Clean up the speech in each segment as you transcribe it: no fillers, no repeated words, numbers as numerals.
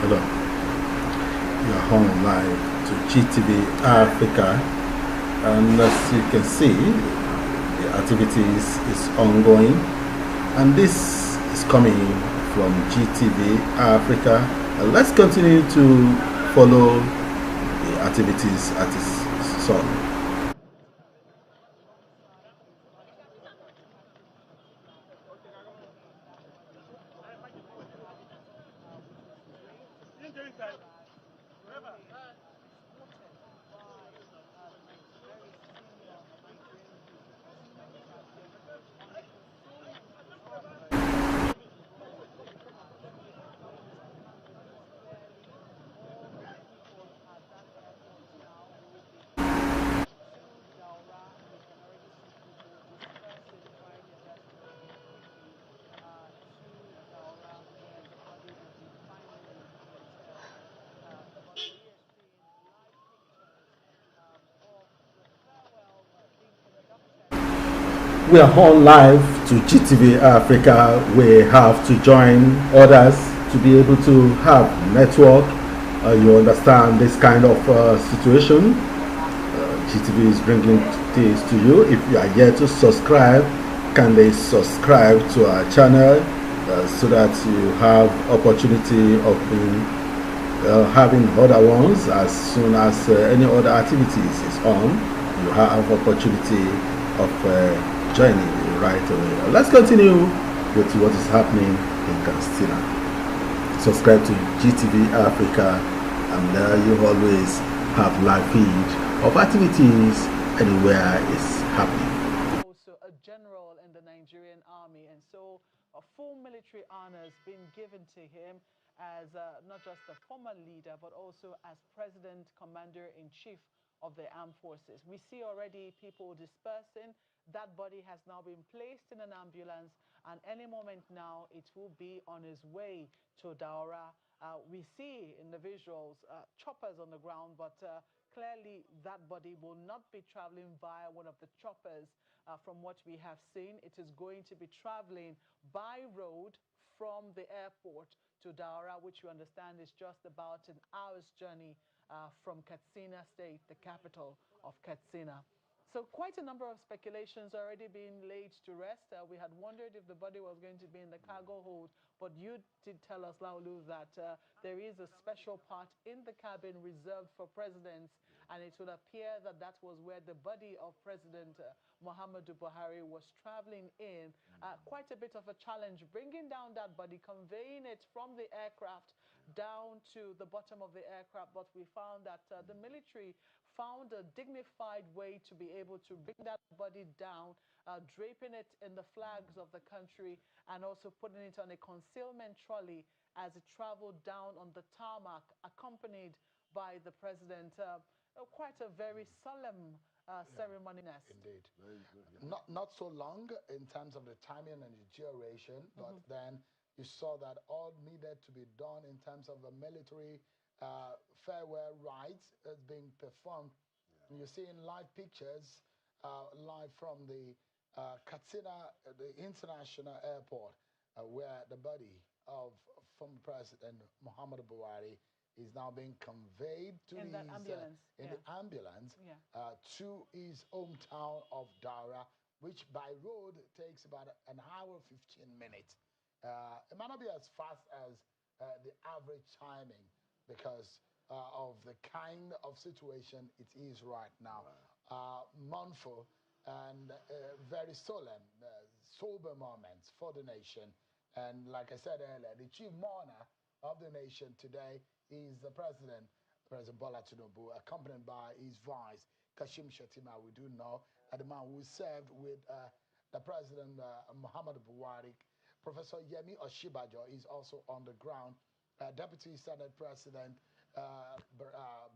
Hello, you are home live to GTV Africa, and as you can see, the activities is ongoing, and this is coming from GTV Africa. And let's continue to follow the activities at its son. We are on live to GTV Africa. We have to join others to be able to have network. You understand this kind of situation. GTV is bringing this to you. If you are yet to subscribe, can they subscribe to our channel so that you have opportunity of being having other ones as soon as any other activities is on. You have opportunity of joining right away. Let's continue with what is happening in Kastina. Subscribe to GTV Africa, and there you always have live feed of activities anywhere it's happening. Also a general in the Nigerian army, and so a full military honors being given to him as not just a former leader but also as president, commander-in-chief of the armed forces. We see already people dispersing. That body has now been placed in an ambulance, and any moment now it will be on its way to Daura. We see in the visuals choppers on the ground, but clearly that body will not be traveling via one of the choppers. From what we have seen, it is going to be traveling by road from the airport to Daura, which you understand is just about an hour's journey from Katsina state, the capital of Katsina. So quite a number of speculations already being laid to rest. We had wondered if the body was going to be in the cargo hold, but you did tell us, Laulu, that there is a special part in the cabin reserved for presidents, and it would appear that that was where the body of President Muhammadu Buhari was traveling in. Quite a bit of a challenge, bringing down that body, conveying it from the aircraft down to the bottom of the aircraft, but we found that the military found a dignified way to be able to bring that body down, draping it in the flags of the country and also putting it on a concealment trolley as it traveled down on the tarmac, accompanied by the president. Quite a very solemn ceremony. Indeed. Not so long in terms of the timing and the duration, but then you saw that all needed to be done in terms of the military farewell rites is being performed. You're seeing live pictures live from the Katsina, the international airport, where the body of former President Muhammadu Buhari is now being conveyed to in that ambulance. the ambulance to his hometown of Daura, which by road takes about an hour 15 minutes. It might not be as fast as the average timing because of the kind of situation it is right now. Mournful and very solemn, sober moments for the nation. And like I said earlier, the chief mourner of the nation today is the President Bola Tinubu, accompanied by his vice, Kashim Shettima. We do know the man who served with the President Muhammadu Buhari. Professor Yemi Oshibajo is also on the ground. Deputy Senate President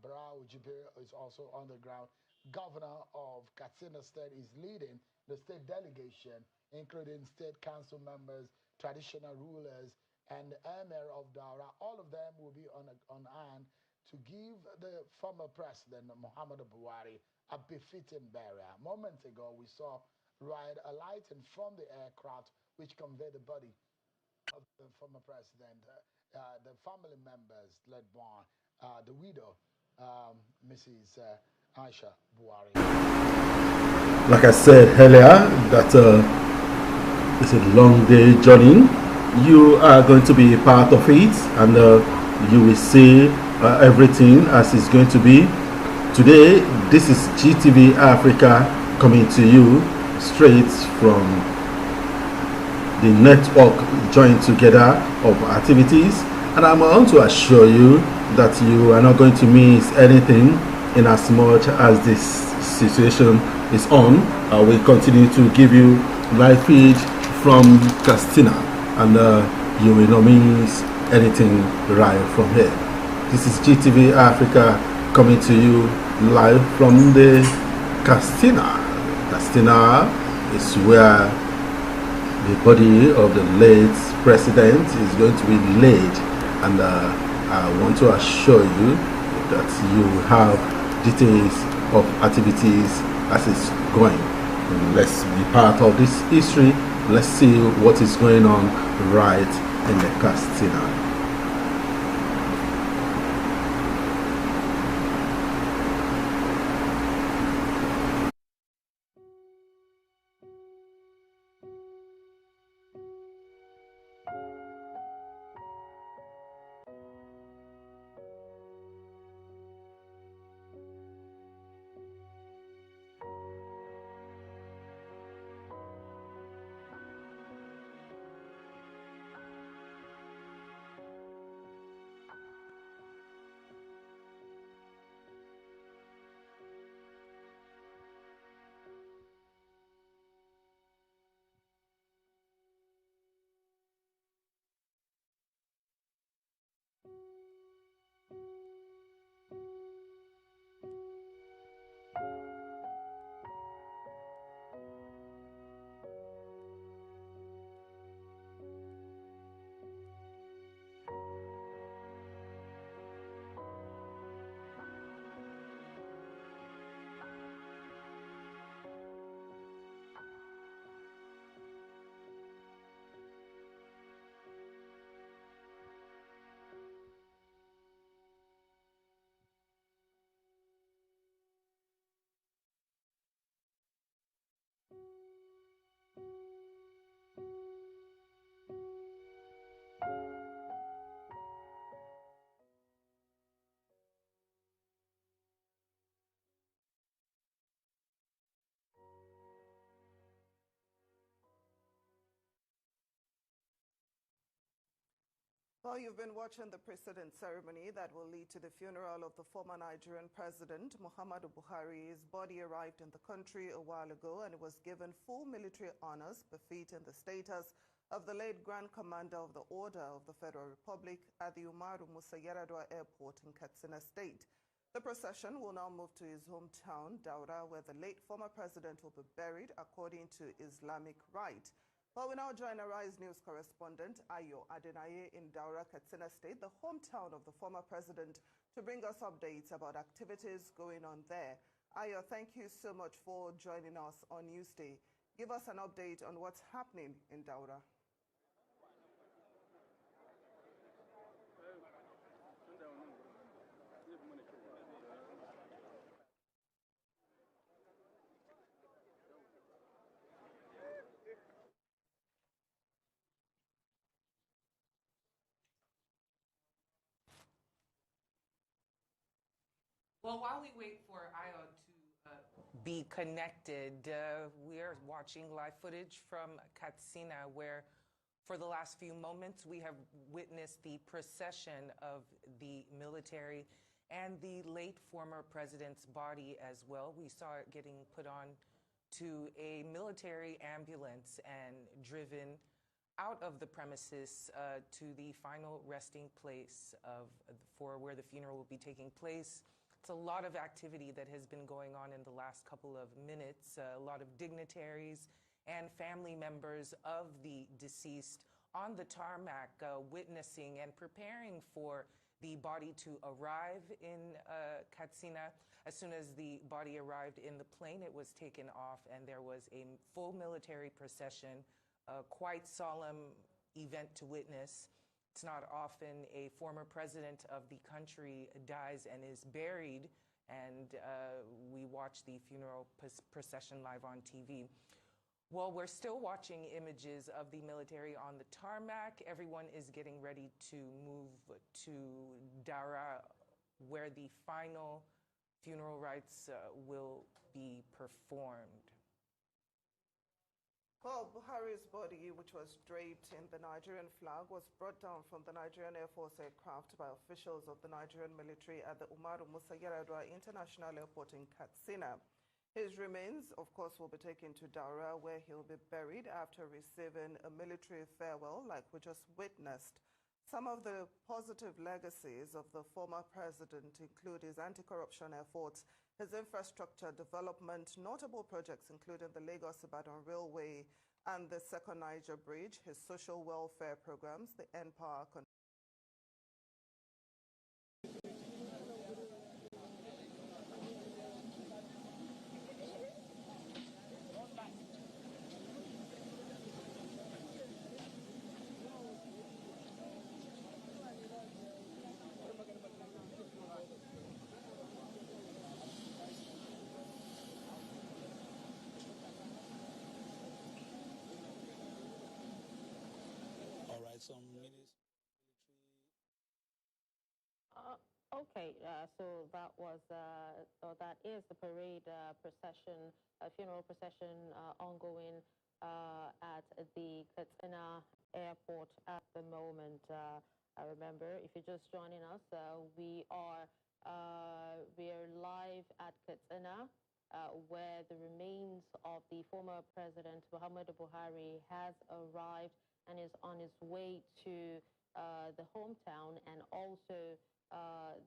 Barau Jibir is also on the ground. Governor of Katsina State is leading the state delegation, including state council members, traditional rulers, and the Emir of Daura. All of them will be on hand to give the former president, Muhammadu Buhari, a befitting burial. Moments ago, we saw alighting from the aircraft which conveyed the body of the former president the family members led by the widow, Mrs. Aisha Buhari. Like I said earlier, that it's a long day journey. You are going to be a part of it, and you will see everything as it's going to be. Today, this is GTV Africa coming to you straight from the network joined together of activities, and I'm going to assure you that you are not going to miss anything in as much as this situation is on. We continue to give you live feed from Kastina, and you will not miss anything right from here. This is GTV Africa coming to you live from the Kastina. Kastina is where the body of the late president is going to be laid, and I want to assure you that you will have details of activities as it's going. Let's be part of this history. Let's see what is going on right in the Kastina. Well, you've been watching the precedent ceremony that will lead to the funeral of the former Nigerian president, Muhammadu Buhari. His body arrived in the country a while ago and was given full military honors befitting the status of the late Grand Commander of the Order of the Federal Republic at the Umaru Musa Yar'Adua Airport in Katsina State. The procession will now move to his hometown, Daura, where the late former president will be buried according to Islamic rite. Well, we now join Arise News correspondent Ayo Adenaye in Daura, Katsina State, the hometown of the former president, to bring us updates about activities going on there. Ayo, thank you so much for joining us on Newsday. Give us an update on what's happening in Daura. Well, while we wait for Ayo to be connected, we are watching live footage from Katsina, where for the last few moments we have witnessed the procession of the military and the late former president's body as well. We saw it getting put on to a military ambulance and driven out of the premises to the final resting place for where the funeral will be taking place. It's a lot of activity that has been going on in the last couple of minutes. A lot of dignitaries and family members of the deceased on the tarmac witnessing and preparing for the body to arrive in Katsina. As soon as the body arrived in the plane, it was taken off and there was a full military procession, a quite solemn event to witness. It's not often a former president of the country dies and is buried, and we watch the funeral procession live on TV. Well, we're still watching images of the military on the tarmac. Everyone is getting ready to move to Daura, where the final funeral rites will be performed. Well, Buhari's body, which was draped in the Nigerian flag, was brought down from the Nigerian Air Force aircraft by officials of the Nigerian military at the Umaru Musa Yar'Adua International Airport in Katsina. His remains, of course, will be taken to Daura, where he'll be buried after receiving a military farewell, like we just witnessed. Some of the positive legacies of the former president include his anti-corruption efforts, his infrastructure development, notable projects including the Lagos-Ibadan Railway and the Second Niger Bridge, his social welfare programs, the N-Power. Some minutes. Okay, so that was, or that is the parade procession, funeral procession ongoing at the Katsina airport at the moment. Remember, if you're just joining us, we are live at Katsina, where the remains of the former president Muhammadu Buhari has arrived and is on his way to the hometown and also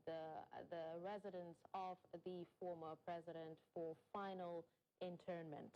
the residence of the former president for final internment.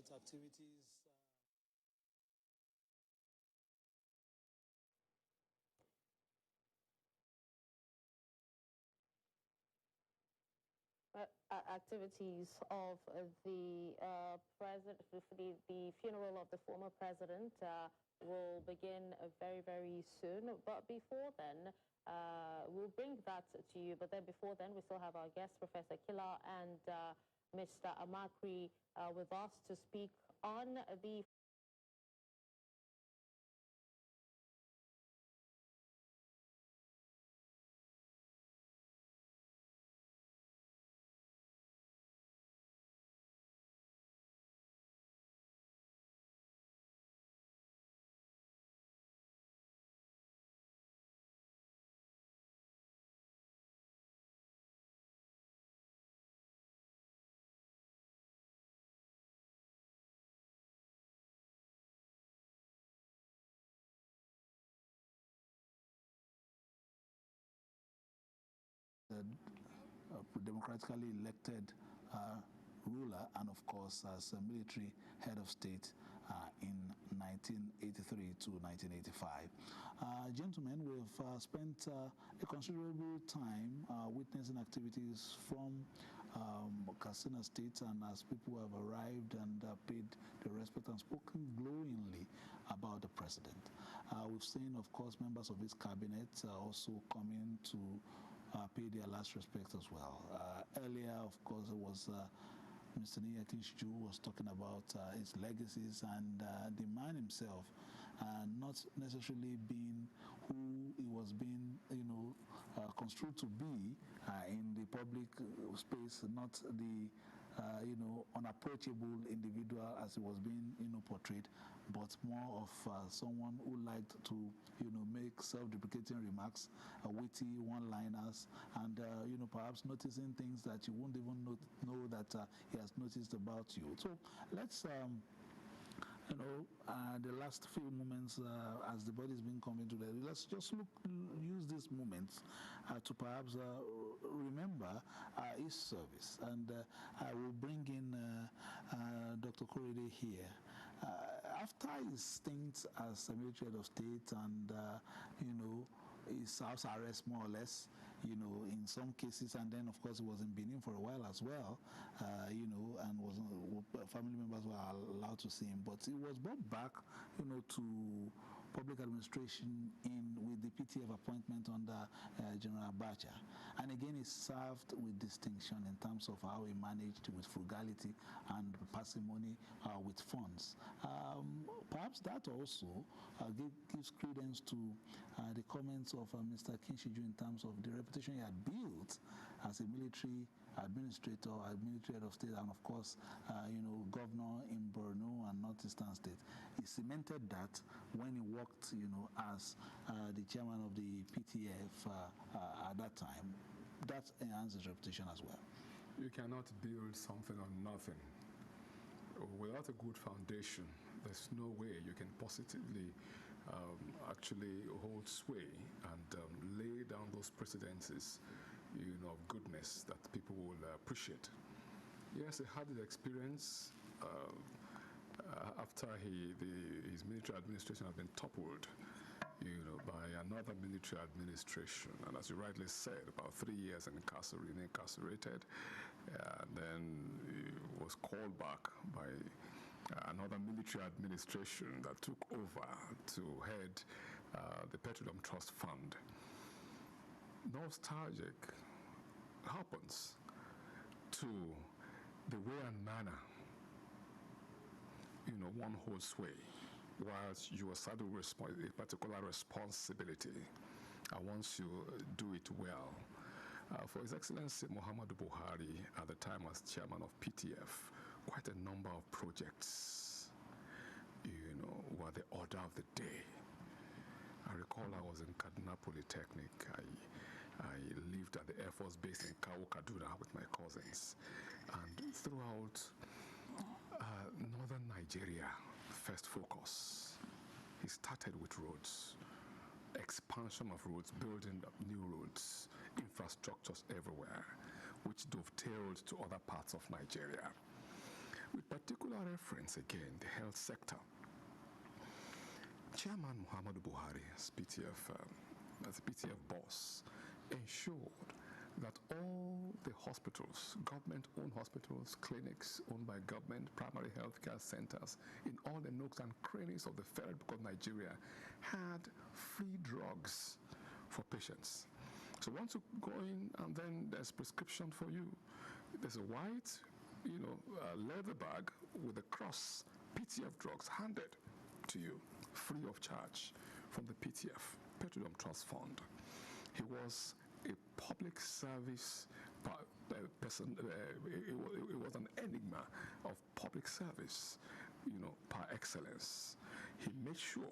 Activities. Activities of the funeral of the former president will begin very, very soon. But before then, we'll bring that to you. But then before then, we still have our guest, Professor Killa and Mr. Amakri, with us to speak on the democratically elected ruler and, of course, as a military head of state in 1983 to 1985. Gentlemen, we've spent a considerable time witnessing activities from Katsina State, and as people have arrived and paid the respect and spoken glowingly about the president. We've seen, of course, members of his cabinet also coming to pay their last respect as well. Earlier, of course, it was Mr. Kinshiju was talking about his legacies and the man himself not necessarily being who he was being, construed to be in the public space, not the unapproachable individual as he was being, portrayed, but more of someone who liked to, make self-deprecating remarks, witty one-liners, and, perhaps noticing things that you won't even know that he has noticed about you. So let's, the last few moments as the body is being convened today, let's just use these moments to perhaps remember his service. And I will bring in Dr. Korede here. After his stint as a military head of state and, his house arrest more or less, in some cases, and then of course he was in Benin for a while as well, and family members were allowed to see him, but he was brought back, to public administration with the PTF appointment under General Abacha. And again, he served with distinction in terms of how he managed with frugality and parsimony with funds. Perhaps that also gives credence to the comments of Mr. Kinshiju in terms of the reputation he had built as a military administrator, a military head of state, and of course, governor in Borno and Northeastern State. He cemented that when he worked, as the chairman of the PTF at that time. That enhanced his reputation as well. You cannot build something on nothing. Without a good foundation, there's no way you can positively actually hold sway and lay down those precedences, of goodness that people will appreciate. Yes, he had the experience after his military administration had been toppled, by another military administration, and as you rightly said, about 3 years incarcerated, and then he was called back by another military administration that took over to head the Petroleum Trust Fund. Nostalgic happens to the way and manner, one holds sway, whilst you are saddled with a particular responsibility, and once you do it well. For His Excellency Muhammadu Buhari, at the time as chairman of PTF, quite a number of projects, were the order of the day. I recall I was in Katsina Polytechnic. I lived at the Air Force Base in Kaduna with my cousins. And throughout northern Nigeria, first focus, he started with roads, expansion of roads, building up new roads, infrastructures everywhere, which dovetailed to other parts of Nigeria. With particular reference, again, the health sector. Chairman Muhammadu Buhari, as the PTF boss, ensured that all the hospitals, government-owned hospitals, clinics owned by government, primary healthcare centers, in all the nooks and crannies of the Federal Republic of Nigeria, had free drugs for patients. So once you go in, and then there's prescription for you. There's a white, leather bag with a cross, PTF drugs handed to you, free of charge, from the PTF, Petroleum Trust Fund. He was a public service person. It was an enigma of public service, par excellence. He made sure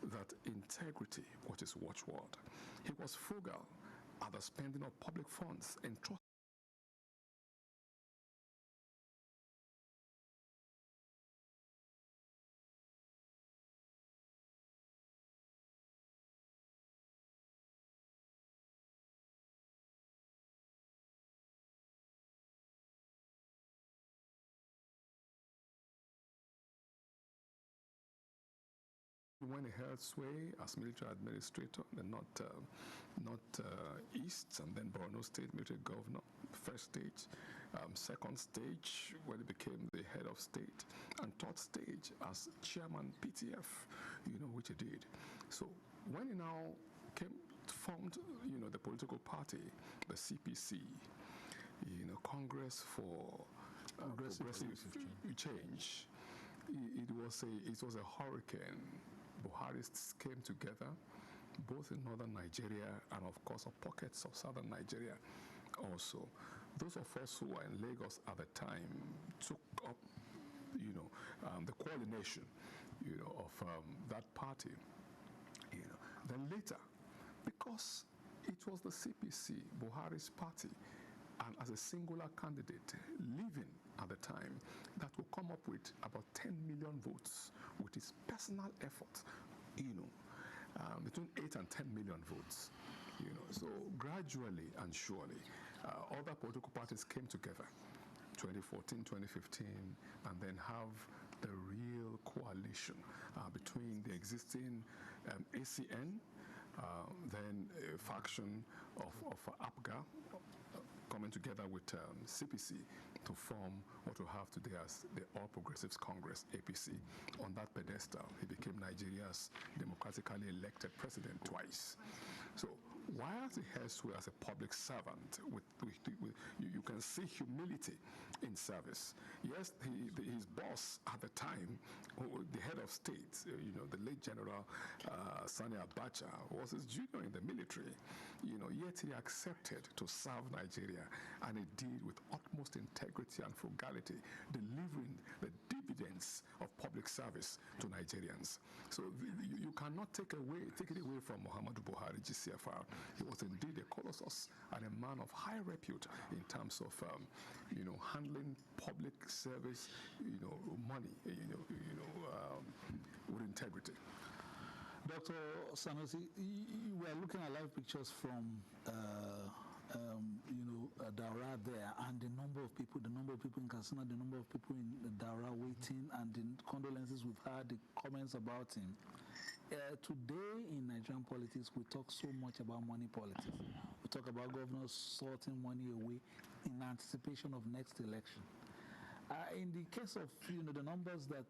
that integrity was his watchword. He was frugal at the spending of public funds and trust. when he held sway as military administrator, then not East, and then Borno State military governor, first stage, second stage when he became the head of state, and third stage as chairman PTF, which he did. So when he now formed, the political party, the CPC, Congress for Progressive Change, it was a hurricane. Buharists came together, both in northern Nigeria and, of course, pockets of southern Nigeria also. Those of us who were in Lagos at the time took up, the coordination, of that party. Then later, because it was the CPC, Buhari's party, and as a singular candidate living at the time, that will come up with about 10 million votes with his personal effort, between 8 and 10 million votes. So gradually and surely, other political parties came together, 2014, 2015, and then have the real coalition between the existing ACN, then a faction of APGA, coming together with CPC to form what we have today as the All Progressives Congress, APC. On that pedestal, he became Nigeria's democratically elected president twice. So while he has as a public servant, you can see humility in service. Yes, his boss at the time, the head of state, the late General Sani Abacha, was his junior in the military. Yet he accepted to serve Nigeria, and he did with utmost integrity and frugality, delivering the dividends of public service to Nigerians. So you cannot take it away from Muhammadu Buhari, GCFR. He was indeed a colossus and a man of high repute in terms of, handling public service, money, with integrity. Dr. Sanusi, we are looking at live pictures from, Daura there, and the number of people in Katsina, the number of people in Daura waiting, and the condolences we've had, the comments about him. Today in Nigerian politics, we talk so much about money politics. We talk about governors sorting money away in anticipation of next election. In the case of, the numbers that,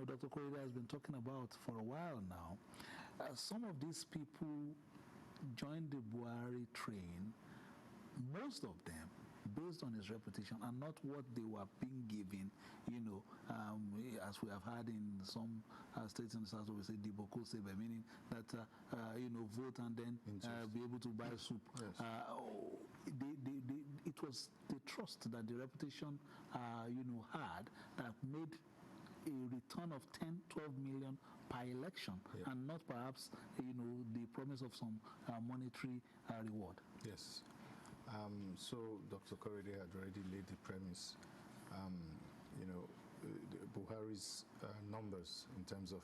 Dr. Korede has been talking about for a while now, some of these people joined the Buhari train, most of them based on his reputation and not what they were being given, as we have had in some states in the south, we say Diboko Sebe, meaning that, vote and then be able to buy soup. Yes. It was the trust that the reputation, had that made a return of 10, 12 million per election, and not perhaps, the promise of some monetary reward. Yes. So Dr. Korede had already laid the premise. Buhari's numbers in terms of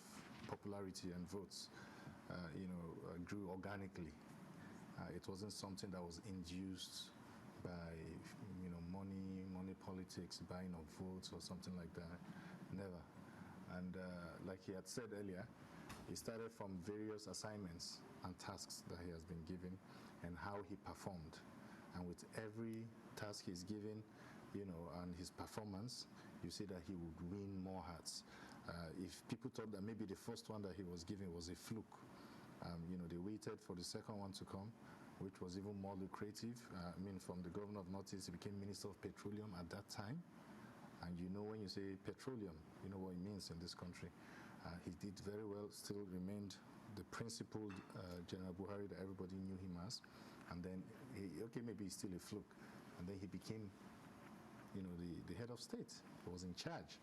popularity and votes, grew organically. It wasn't something that was induced by, money politics, buying of votes or something like that. Never. And like he had said earlier, he started from various assignments and tasks that he has been given and how he performed. And with every task he's given, and his performance, you see that he would win more hearts. If people thought that maybe the first one that he was given was a fluke, they waited for the second one to come, which was even more lucrative. From the governor of Northeast, he became Minister of Petroleum at that time. And when you say petroleum, you know what it means in this country. He did very well, still remained the principled General Buhari that everybody knew him as. And then, maybe he's still a fluke. And then he became, the head of state. He was in charge.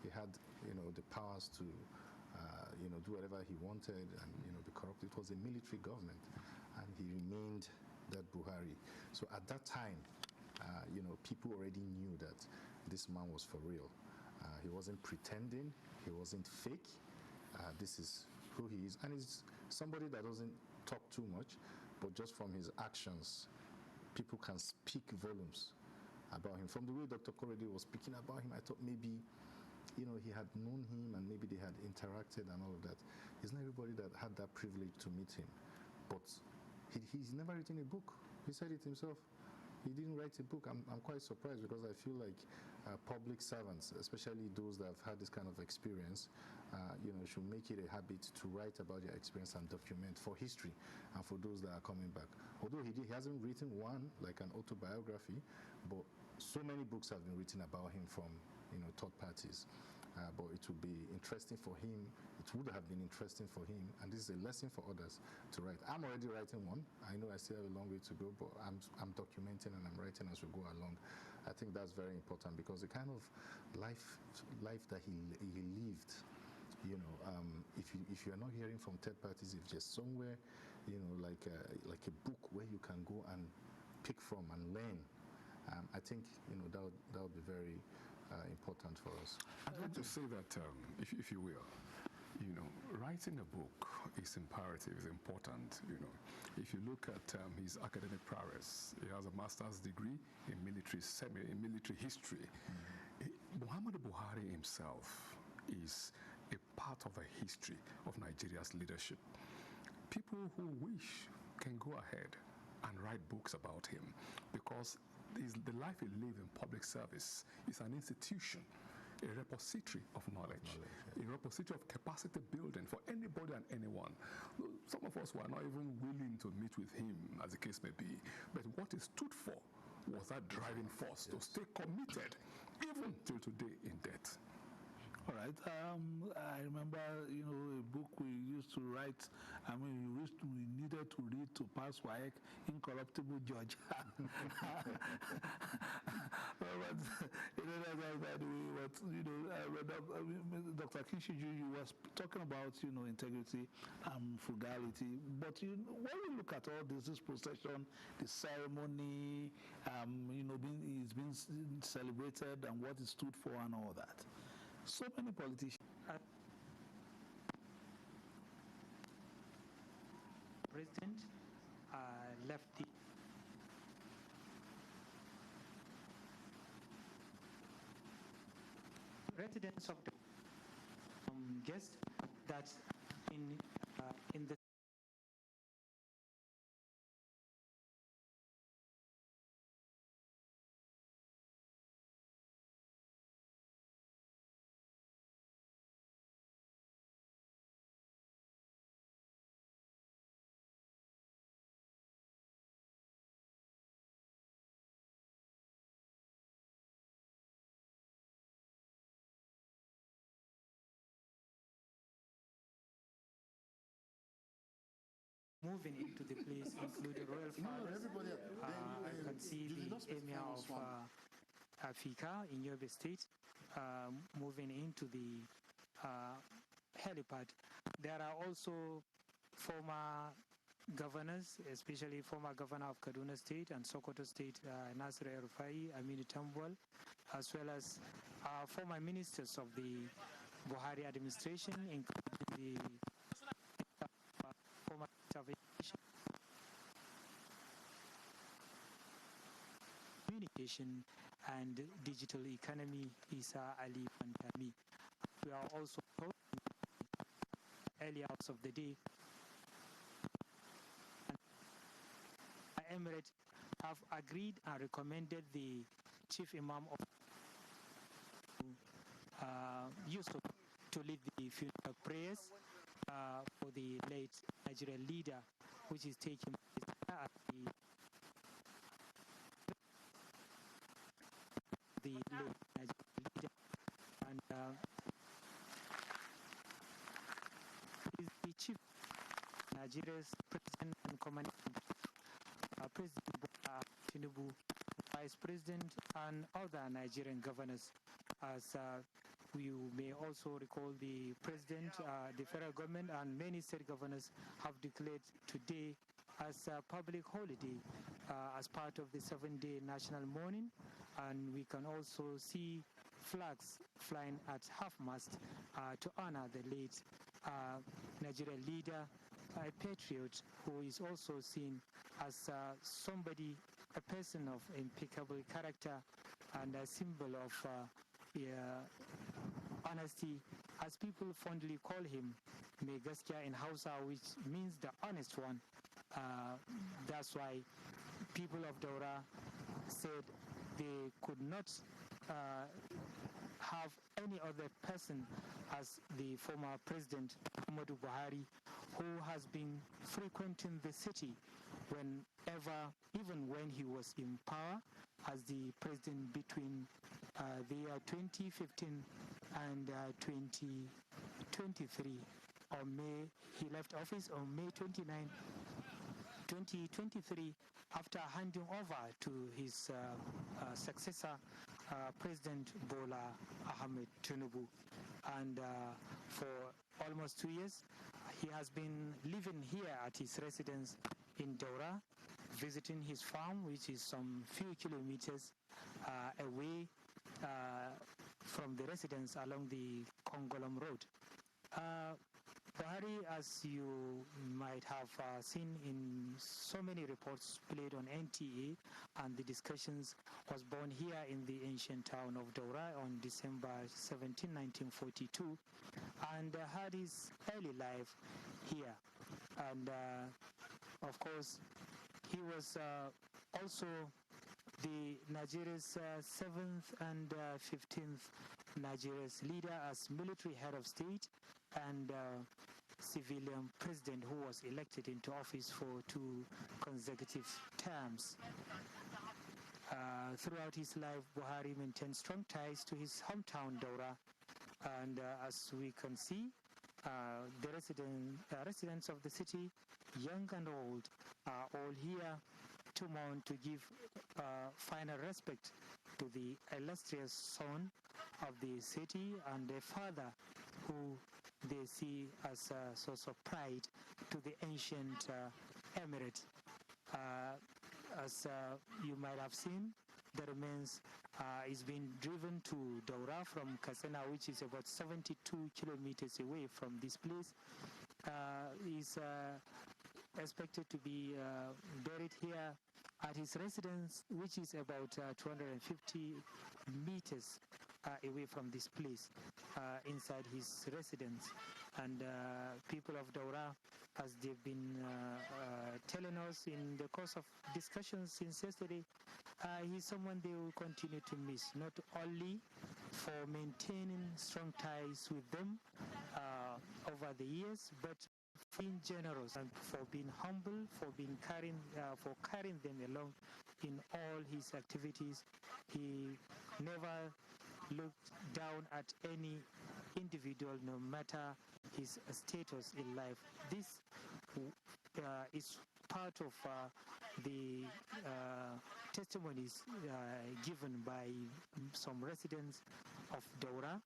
He had, the powers to, do whatever he wanted and, be corrupt. It was a military government. And he remained that Buhari. So at that time, people already knew that this man was for real. He wasn't pretending. He wasn't fake. This is who he is. And he's somebody that doesn't talk too much, but just from his actions, people can speak volumes about him. From the way Dr. Korede was speaking about him, I thought maybe you know, he had known him and maybe they had interacted and all of that. It's not everybody that had that privilege to meet him. But he's never written a book. He said it himself. He didn't write a book. I'm quite surprised because I feel like public servants, especially those that have had this kind of experience, you know, should make it a habit to write about their experience and document for history and for those that are coming back. Although he hasn't written one, like an autobiography, but so many books have been written about him from, you know, third parties. But it would be interesting for him, it would have been interesting for him, and this is a lesson for others to write. I'm already writing one. I know I still have a long way to go, but I'm documenting and I'm writing as we go along. I think that's very important because the kind of life that he lived, you know, if you're not hearing from third parties, if just somewhere, you know, like a book where you can go and pick from and learn, I think, you know, that would be very important for us. I'd like to say that, if you will, you know, writing a book is imperative, is important, you know. If you look at his academic prowess, he has a master's degree in military history. Muhammadu Buhari himself is a part of the history of Nigeria's leadership. People who wish can go ahead and write books about him because the life he lived in public service is an institution, a repository of knowledge, a repository of capacity building for anybody and anyone. Some of us were not even willing to meet with him, as the case may be, but what he stood for was that driving force to stay committed, even till today in death. All right. I remember, you know, a book we used to write. I mean, we needed to read to pass WAEC, Incorruptible Judge. But, you know, Dr. Kinshiju, you was talking about, you know, integrity and frugality. But when we look at all this procession, the ceremony, you know, it's been celebrated and what it stood for and all that. So many politicians. President left the residents of the guest that in the moving into the place include the royal fathers. I can see the emir of Afika in Yobe State moving into the helipad. There are also former governors, especially former governor of Kaduna State and Sokoto State, Nasir El-Rufai, Aminu Tambol, as well as former ministers of the Buhari administration, including the former communication and digital economy, Isa Ali Pantami. We are also told early hours of the day Emirates have agreed and recommended the chief imam of Yusuf to lead the funeral prayers for the late Nigerian leader, which is taking place at the late Nigerian leader, and is the chief Nigeria's president and commanding President Tinubu, Vice President, and other Nigerian governors. As you may also recall, the President, the federal government, and many state governors have declared today as a public holiday as part of the 7-day national mourning. And we can also see flags flying at half-mast to honor the late Nigerian leader, a patriot who is also seen as somebody, a person of impeccable character and a symbol of honesty, as people fondly call him, Mai Gaskiya in Hausa, which means the honest one. That's why people of Daura said they could not have any other person as the former president Muhammadu Buhari, who has been frequenting the city whenever, even when he was in power as the president between the year 2015 and 2023. He left office on May 29, 2023, after handing over to his successor, President Bola Ahmed Tinubu. And for almost 2 years, he has been living here at his residence in Daura, visiting his farm, which is some few kilometers away from the residence along the Kongolam Road. Buhari, as you might have seen in so many reports played on NTA, and the discussions, was born here in the ancient town of Daura on December 17, 1942, and had his early life here. And of course, he was also the Nigeria's 7th and 15th Nigeria's leader as military head of state and civilian president who was elected into office for 2 consecutive terms. Throughout his life, Buhari maintained strong ties to his hometown, Daura, and as we can see, the residents of the city, young and old, are all here to mourn, to give final respect to the illustrious son of the city and a father who they see as a source of pride to the ancient emirate. As you might have seen, the remains is being driven to Daura from Katsina, which is about 72 kilometers away from this place. Is expected to be buried here at his residence, which is about 250 meters away from this place, inside his residence. And people of Daura, as they've been telling us in the course of discussions since yesterday, he's someone they will continue to miss, not only for maintaining strong ties with them over the years, but for being generous and for being humble, for being carrying them along in all his activities. He never looked down at any individual, no matter his status in life. This is part of the testimonies given by some residents of Daura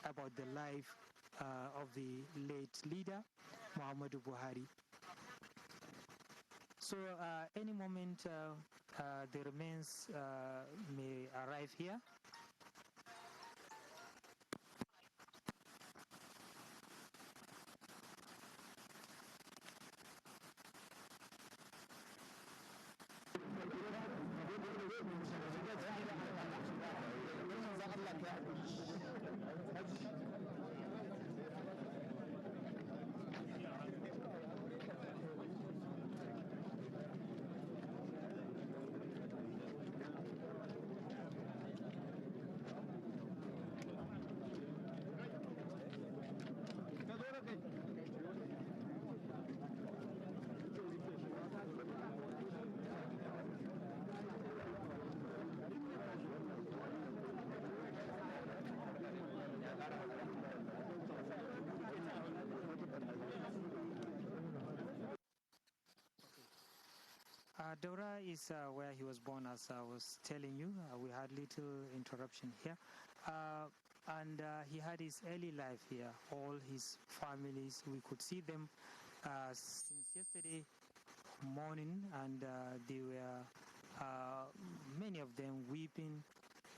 about the life of the late leader Muhammadu Buhari. So any moment the remains may arrive here. Daura is where he was born, as I was telling you. We had little interruption here. And he had his early life here. All his families, we could see them since yesterday morning, and they were, many of them, weeping,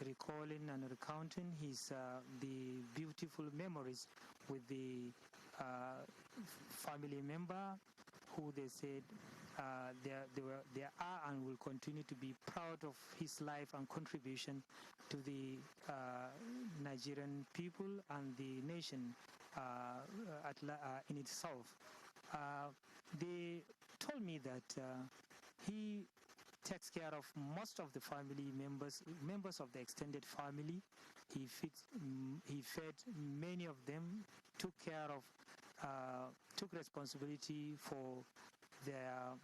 recalling and recounting the beautiful memories with the family member who they said they are and will continue to be proud of his life and contribution to the Nigerian people and the nation in itself. They told me that he takes care of most of the family members of the extended family. He fed many of them, took responsibility for their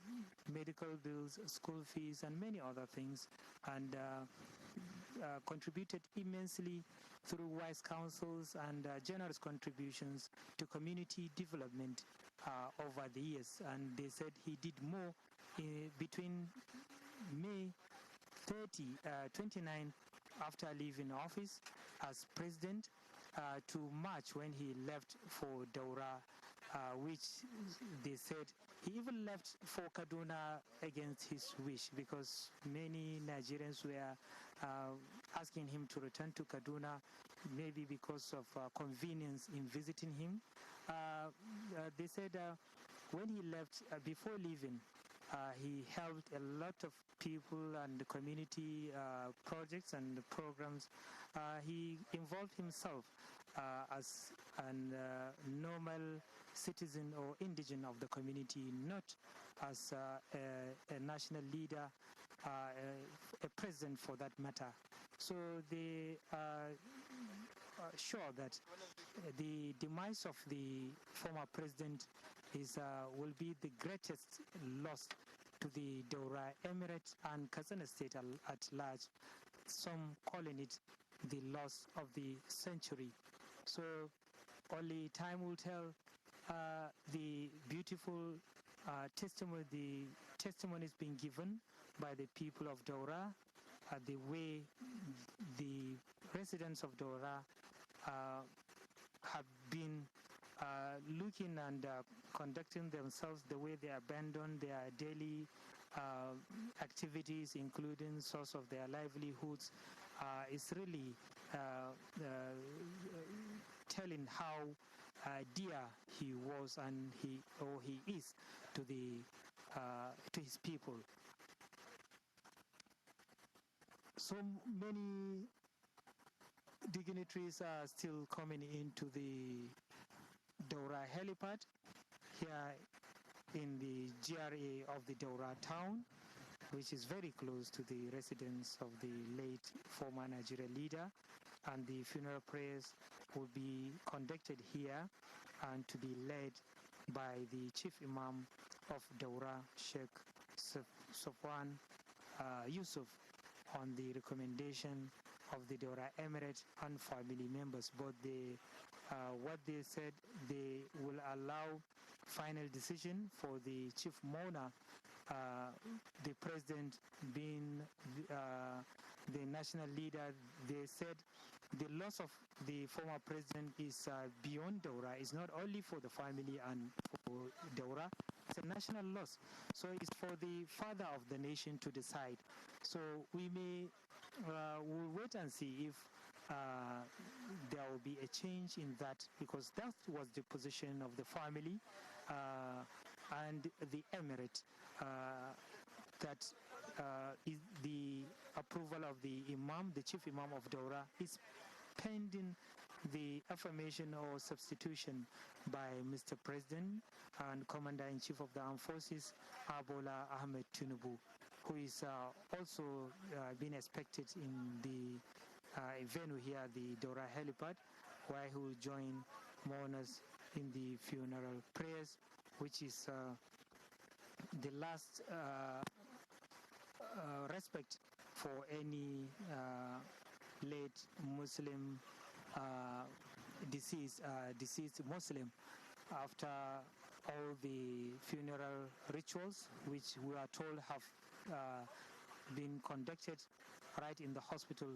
medical bills, school fees, and many other things, and contributed immensely through wise counsels and generous contributions to community development over the years. And they said he did more between May 29 after leaving office as president to March when he left for Daura, which they said he even left for Kaduna against his wish, because many Nigerians were asking him to return to Kaduna, maybe because of convenience in visiting him. They said when he left, before leaving, he helped a lot of people and community projects and programs. He involved himself as a normal citizen or indigene of the community, not as a national leader, a president for that matter. So they are sure that the demise of the former president will be the greatest loss to the Daura Emirate and Katsina state at large, some calling it the loss of the century. So only time will tell. The beautiful testimonies being given by the people of Daura, the way the residents of Daura have been looking and conducting themselves, the way they abandon their daily activities, including source of their livelihoods, is really telling how dear he was and he is to his people. So many dignitaries are still coming into the Daura helipad here in the GRA of the Daura town, which is very close to the residence of the late former Nigeria leader, and the funeral prayers will be conducted here and to be led by the Chief Imam of Daura, Sheikh Sofwan Yusuf, on the recommendation of the Daura Emirate and family members. But what they said, they will allow final decision for the chief mourner, the president being the national leader. They said the loss of the former president is beyond Daura. It's not only for the family and for Daura, it's a national loss. So it's for the father of the nation to decide. So we'll wait and see if there will be a change in that, because that was the position of the family and the emirate, that is the approval of the imam, the chief imam of Daura, is pending the affirmation or substitution by Mr. President and Commander-in-Chief of the Armed Forces, Bola Ahmed Tinubu, who is also being expected in the venue here, the Daura helipad, where he will join mourners in the funeral prayers, which is the last respect for any late Muslim deceased Muslim, after all the funeral rituals, which we are told have been conducted right in the hospital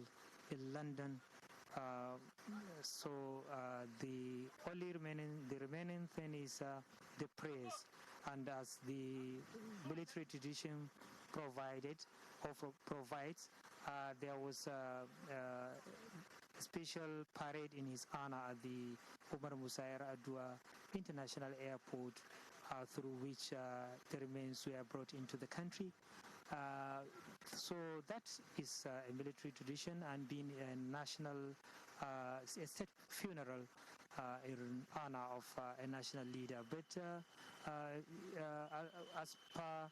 in London. So the remaining thing is the prayers, and as the military tradition provides, there was a special parade in his honor at the Umar Musa Yar'Adua International Airport through which the remains were brought into the country. So that is a military tradition, and being a national a state funeral in honor of a national leader. But as per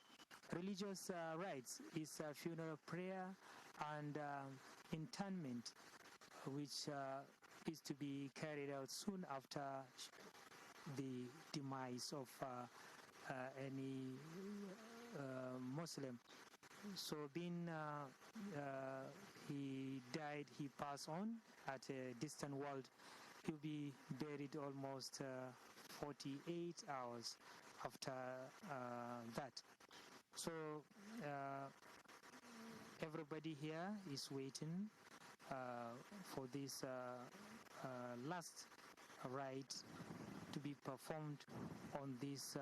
religious rites, is a funeral prayer and interment, which is to be carried out soon after the demise of any Muslim. So being he died, he passed on at a distant world. He'll be buried almost 48 hours after that. So everybody here is waiting for this last rite to be performed on this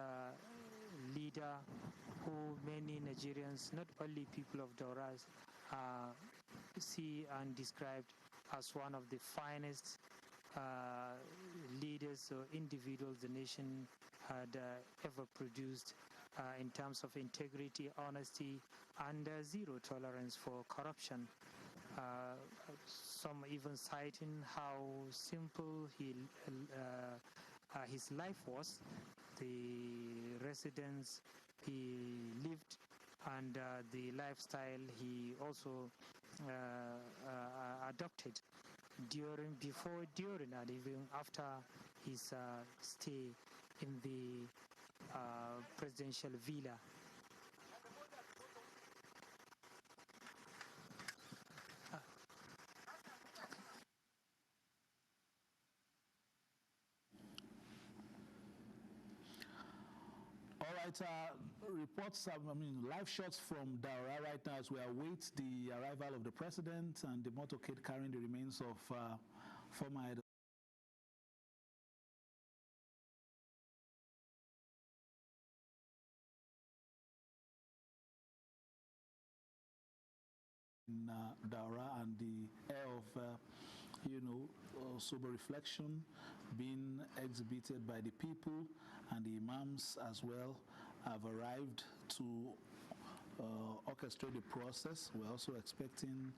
leader who many Nigerians, not only people of Daura, see and described as one of the finest leaders or individuals the nation had ever produced in terms of integrity, honesty, and zero tolerance for corruption. Some even citing how simple his life was, the residence he lived, and the lifestyle he also adopted before, during, and even after his stay in the presidential villa. All right, reports, live shots from Daura right now as we await the arrival of the president and the motorcade carrying the remains of former head in Daura, and the air of, sober reflection being exhibited by the people, and the imams as well have arrived to orchestrate the process. We're also expecting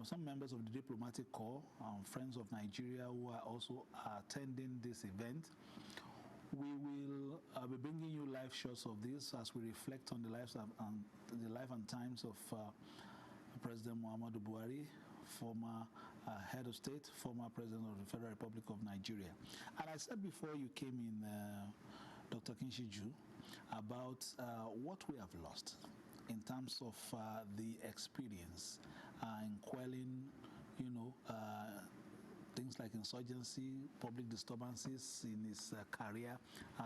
some members of the diplomatic corps, friends of Nigeria, who are also attending this event. We will be bringing you live shots of this as we reflect on the life and times of President Muhammadu Buhari, former head of state, former president of the Federal Republic of Nigeria. And I said before you came in, Dr. Kinshiju, about what we have lost in terms of the experience in quelling, things like insurgency, public disturbances in his career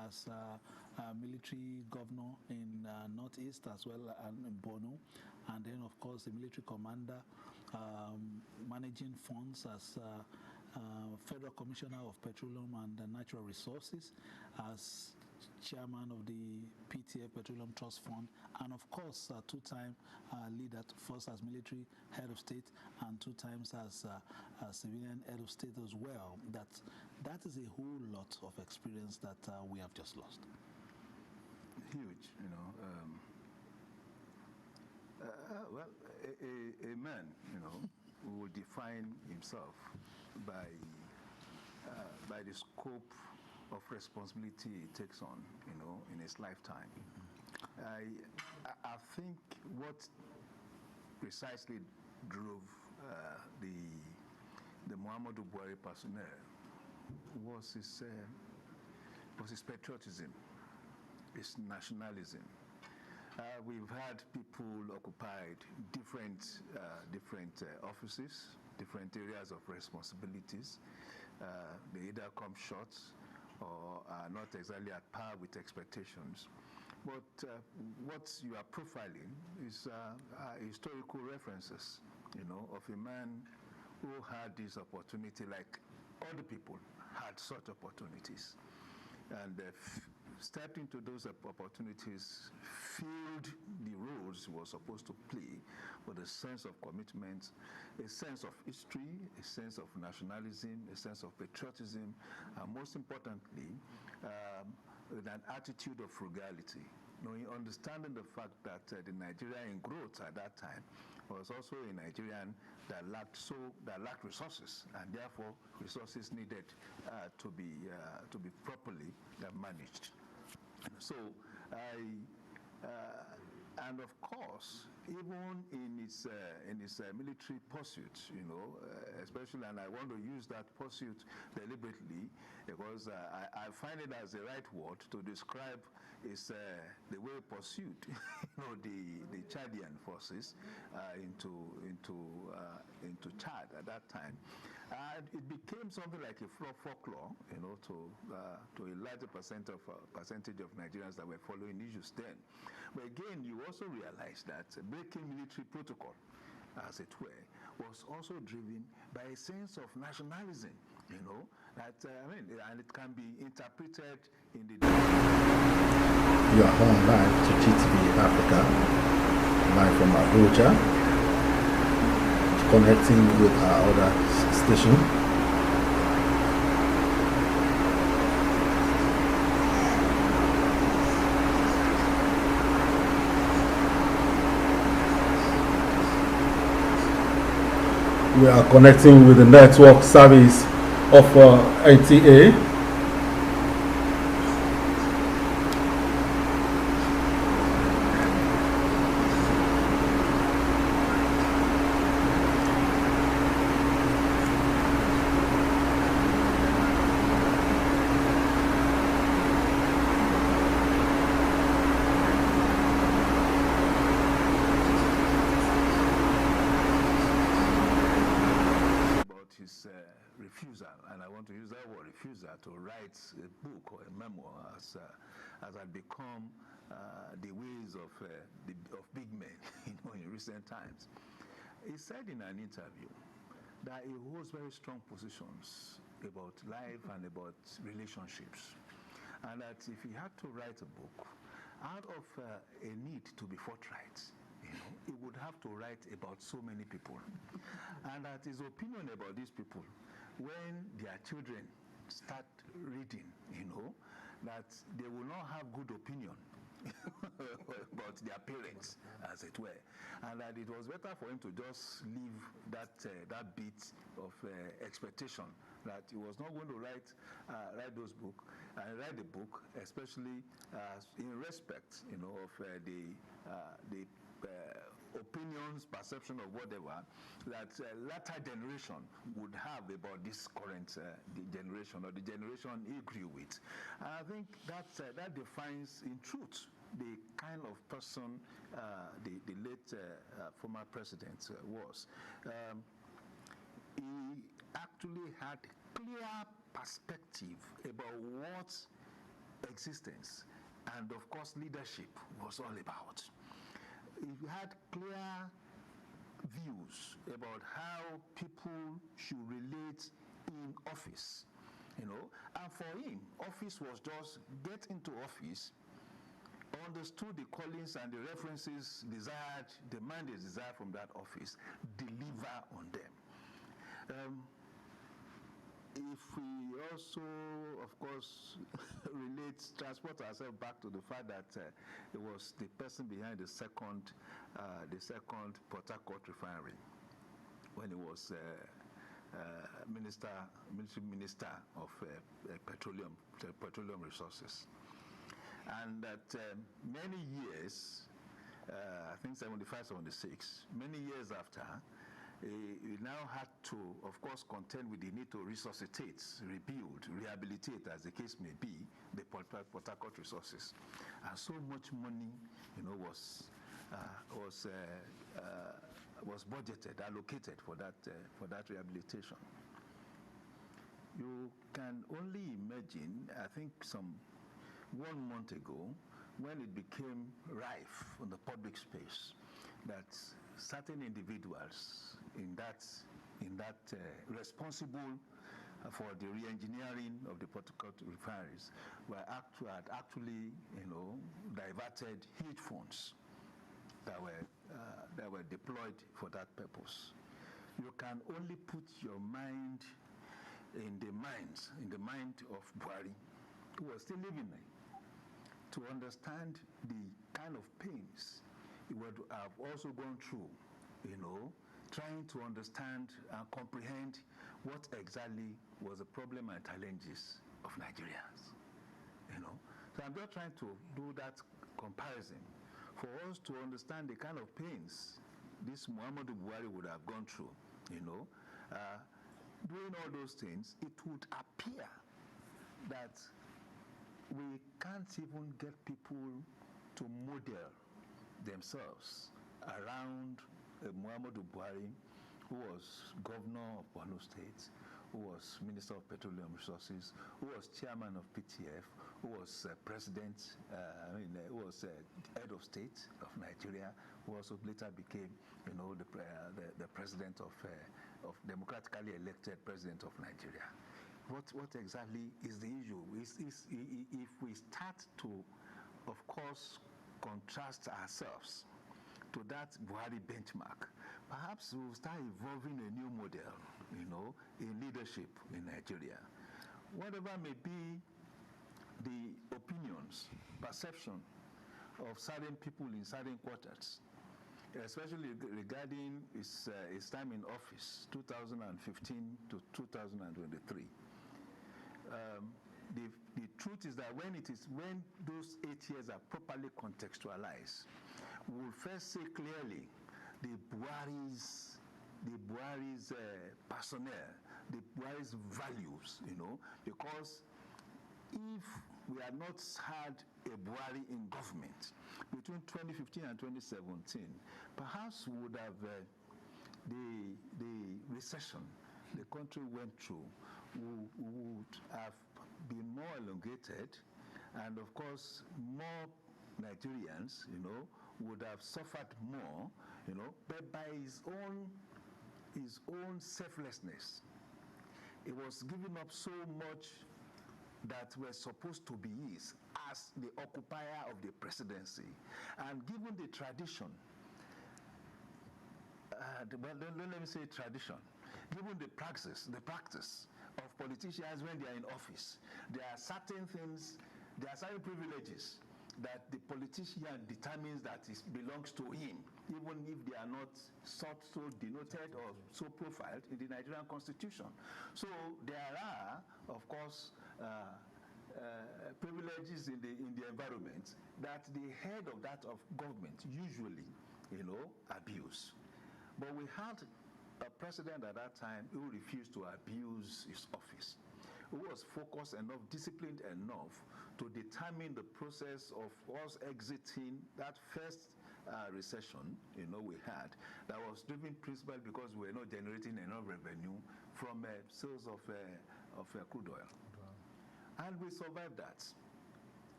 as military governor in Northeast as well in Borno, and then of course the military commander managing funds as Federal Commissioner of Petroleum and Natural Resources, as chairman of the PTF Petroleum Trust Fund, and of course two-time leader, first as military head of state and two times as civilian head of state as well. That is a whole lot of experience that we have just lost. Huge, well, a man, who will define himself by the scope of responsibility he takes on, in his lifetime. I think what precisely drove the Muhammadu Buhari personnel was his patriotism, his nationalism. We've had people occupied different offices, different areas of responsibilities. They either come short or are not exactly at par with expectations. But what you are profiling is historical references, of a man who had this opportunity, like other people had such opportunities, and stepped into those opportunities, filled the roles he was supposed to play with a sense of commitment, a sense of history, a sense of nationalism, a sense of patriotism, and most importantly, with an attitude of frugality, knowing, understanding the fact that the Nigerian in growth at that time was also a Nigerian that lacked resources, and therefore resources needed to be properly managed. So and of course, even in its military pursuit, especially, and I want to use that pursuit deliberately because I find it as the right word to describe is the way it pursued, the Chadian forces into Chad at that time. And it became something like a folklore, to a larger percentage of Nigerians that were following issues then. But again, you also realize that breaking military protocol, as it were, was also driven by a sense of nationalism, and it can be interpreted in the... You are on live to GTV Africa, live from Abuja, connecting with our other station. We are connecting with the network service of NTA. Refusal, and I want to use that word, refusal, to write a book or a memoir as had become the ways of big men, in recent times. He said in an interview that he holds very strong positions about life and about relationships, and that if he had to write a book out of a need to be forthright, he would have to write about so many people, and that his opinion about these people, when their children start reading, that they will not have good opinion about their parents, as it were, and that it was better for him to just leave that bit of expectation that he was not going to write those books and write the book, especially in respect, of the opinions, perception of whatever that latter generation would have about this current generation, or the generation he grew with. And I think that defines in truth the kind of person the late former president was. He actually had clear perspective about what existence and, of course, leadership was all about. He had clear views about how people should relate in office, and for him, office was just get into office, understood the callings and the references desired, the mandates desired from that office, deliver on them. If we also, of course, transport ourselves back to the fact that it was the person behind the second Port Harcourt refinery, when he was military minister of petroleum resources, and that many years, I think 75, 76, many years after, he now had to, of course, contend with the need to resuscitate, rebuild, rehabilitate, as the case may be, the Port Harcourt resources, and so much money, was budgeted, allocated for that rehabilitation. You can only imagine, I think 1 month ago, when it became rife in the public space, that certain individuals in that responsible for the re-engineering of the Port Harcourt refineries had actually, diverted huge funds that were deployed for that purpose. You can only put your mind in the mind of Buhari, who was still living to understand the kind of pains he would have also gone through, trying to understand and comprehend what exactly was the problem and challenges of Nigerians. So I'm just trying to do that comparison for us to understand the kind of pains this Muhammadu Buhari would have gone through. Doing all those things, it would appear that we can't even get people to model themselves around Muhammadu Buhari, who was governor of Borno State, who was Minister of Petroleum Resources, who was chairman of PTF, who was president, who was head of state of Nigeria, who also later became, the president of democratically elected president of Nigeria. What exactly is the issue? If we start to, of course, contrast ourselves to that Buhari benchmark, perhaps we'll start evolving a new model, in leadership in Nigeria. Whatever may be the opinions, perception of certain people in certain quarters, especially regarding his time in office, 2015 to 2023. The truth is that when those 8 years are properly contextualized, we will first see clearly the Buhari's personnel, the Buhari's values, because if we had not had a Buhari in government between 2015 and 2017, perhaps we would have the recession the country went through would have been more elongated, and of course more Nigerians, would have suffered more, but by his own selflessness, he was giving up so much that were supposed to be his as the occupier of the presidency. And given the tradition, let me say tradition, given the practice of politicians when they are in office, there are certain privileges that the politician determines that it belongs to him, even if they are not so denoted or so profiled in the Nigerian constitution. So there are, of course, privileges in the environment that the head of government usually, abuse. But we had a president at that time who refused to abuse his office, who was focused enough, disciplined enough to determine the process of us exiting that first recession, we had, that was driven principally because we were not generating enough revenue from sales of crude oil. And we survived that.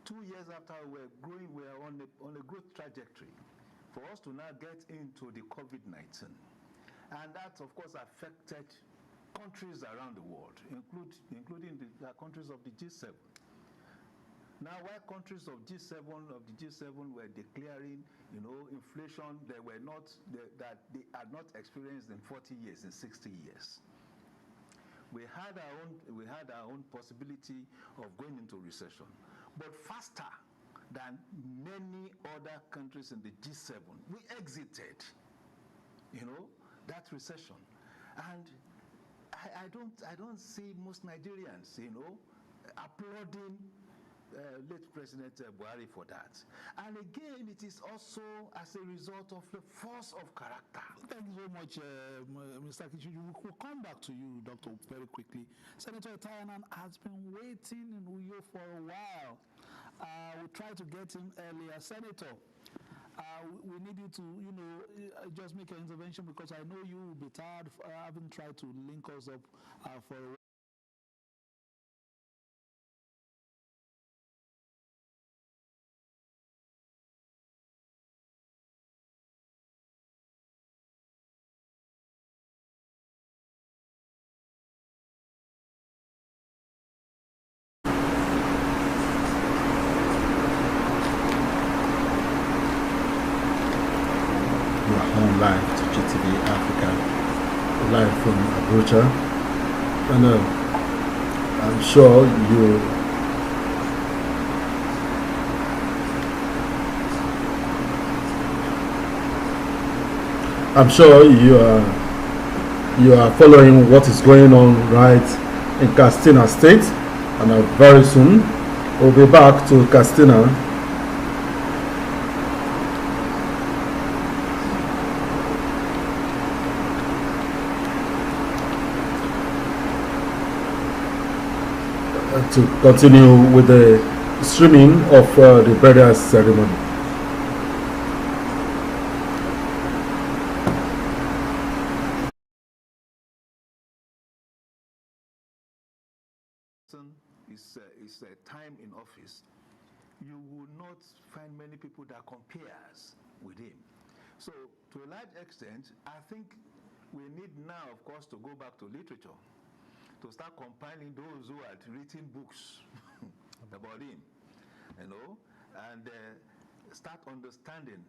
2 years after we were growing, we were on a growth trajectory. For us to now get into the COVID-19, and that, of course, affected countries around the world, including the countries of the G7. Now, while countries of the G7 were declaring, inflation that they had not experienced in 40 years, in 60 years, we had our own possibility of going into recession, but faster than many other countries in the G7. We exited, that recession, and I don't see most Nigerians, applauding late President Buhari for that. And again, it is also as a result of the force of character. Thank you very much, Mr. Kichuju. We'll come back to you, Doctor, very quickly. Senator Tayanan has been waiting in Uyo for a while. We tried to get him earlier. Senator, we need you to, just make an intervention, because I know you will be tired of having tried to link us up for a while. Live to GTV Africa, live from Abuja, and I'm sure I'm sure you are following what is going on right in Kastina State, and very soon we'll be back to Kastina. To continue with the streaming of the burial ceremony. Is time in office, you will not find many people that compares with him. So to a large extent, I think we need now, of course, to go back to literature, to start compiling those who had written books about him, and start understanding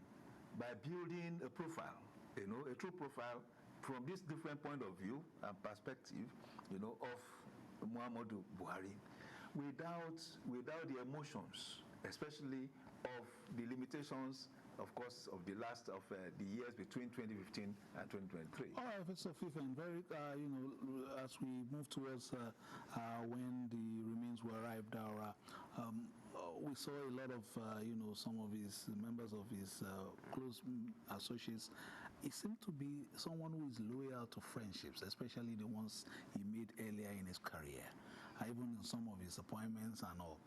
by building a profile, a true profile from this different point of view and perspective, of Muhammadu Buhari, without the emotions, especially of the limitations, of course, of the years between 2015 and 2023. All right, Mr. Fifen, very, as we move towards when the remains were arrived, Daura, we saw a lot of, some of his members of his close associates. He seemed to be someone who is loyal to friendships, especially the ones he made earlier in his career, even in some of his appointments and all.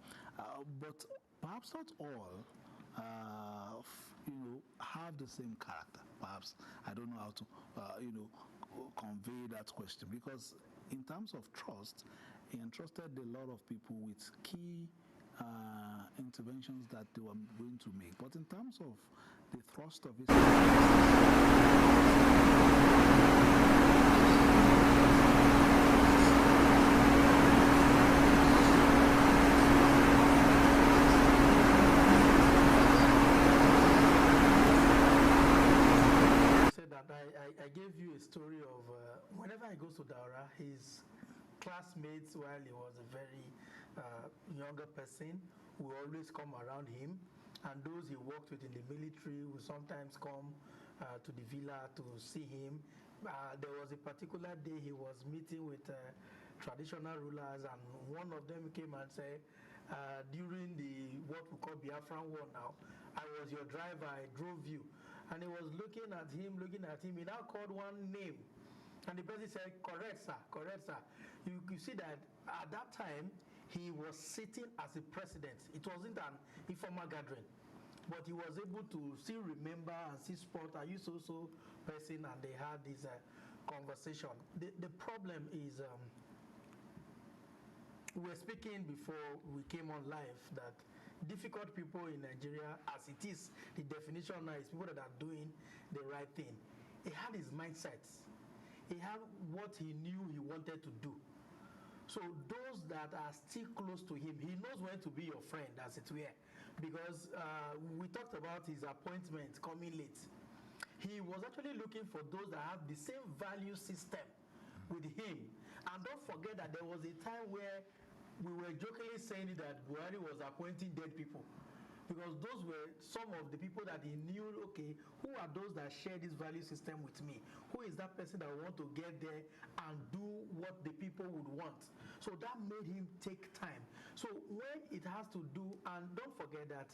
But perhaps not all, have the same character. Perhaps I don't know how to, convey that question, because in terms of trust, he entrusted a lot of people with key interventions that they were going to make. But in terms of the thrust of his I gave you a story of whenever I go to Daura, his classmates, while he was a very younger person, will always come around him, and those he worked with in the military will sometimes come to the villa to see him. There was a particular day he was meeting with traditional rulers, and one of them came and said, during the what we call Biafran War now, I was your driver, I drove you. And he was looking at him, he now called one name. And the person said, correct, sir. You see that at that time, he was sitting as a president. It wasn't an informal gathering. But he was able to still remember and see spot, are you so person? And they had this conversation. The problem is, we were speaking before we came on live that difficult people in Nigeria, as it is, the definition now is people that are doing the right thing. He had his mindset. He had what he knew he wanted to do. So those that are still close to him, he knows when to be your friend, as it were. Because we talked about his appointment coming late. He was actually looking for those that have the same value system with him. And don't forget that there was a time where we were jokingly saying that Buhari was appointing dead people, because those were some of the people that he knew, okay, who are those that share this value system with me? Who is that person that want to get there and do what the people would want? So that made him take time. So when it has to do, and don't forget that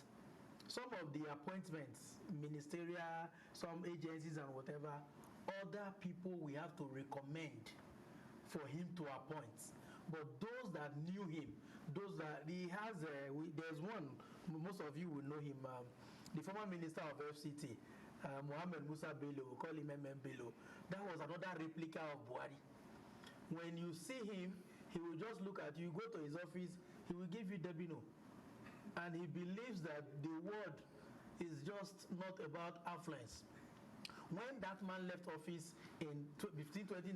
some of the appointments, ministerial, some agencies and whatever, other people we have to recommend for him to appoint. But those that knew him, those that he has, there's one, most of you will know him, the former minister of FCT, Mohammed Musa Bello, we call him MM Bello. That was another replica of Buhari. When you see him, he will just look at you, go to his office, he will give you Debino. And he believes that the world is just not about affluence. When that man left office in 2019,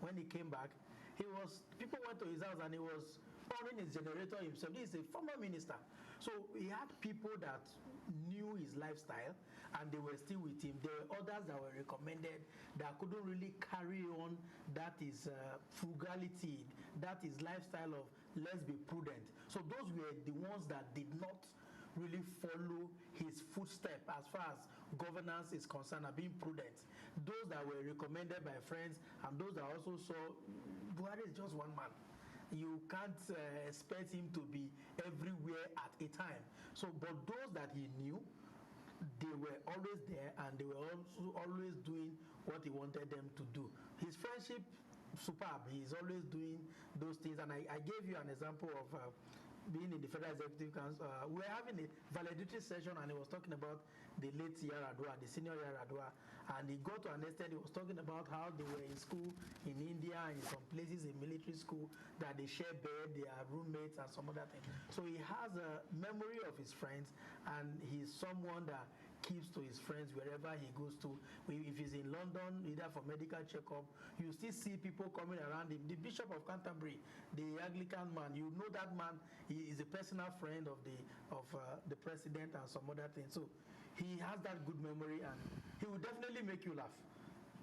when he came back, people went to his house and he was powering his generator himself. He is a former minister. So he had people that knew his lifestyle and they were still with him. There were others that were recommended that couldn't really carry on that is frugality, that is lifestyle of let's be prudent. So those were the ones that did not really follow his footstep as far as governance is concerned are being prudent. Those that were recommended by friends and those that also saw Buhari is just one man. You can't expect him to be everywhere at a time. So, but those that he knew, they were always there and they were also always doing what he wanted them to do. His friendship, superb. He's always doing those things. And I gave you an example of being in the Federal Executive Council. We were having a valedictory session and he was talking about the late Yaradua, the senior Yaradua. And he got to an extent, he was talking about how they were in school in India and in some places in military school that they share bed, they are roommates and some other things. So he has a memory of his friends and he's someone that keeps to his friends wherever he goes to. If he's in London, either for medical checkup, you still see people coming around him. The Bishop of Canterbury, the Anglican man, you know that man, he is a personal friend of the president and some other things. So he has that good memory and he will definitely make you laugh.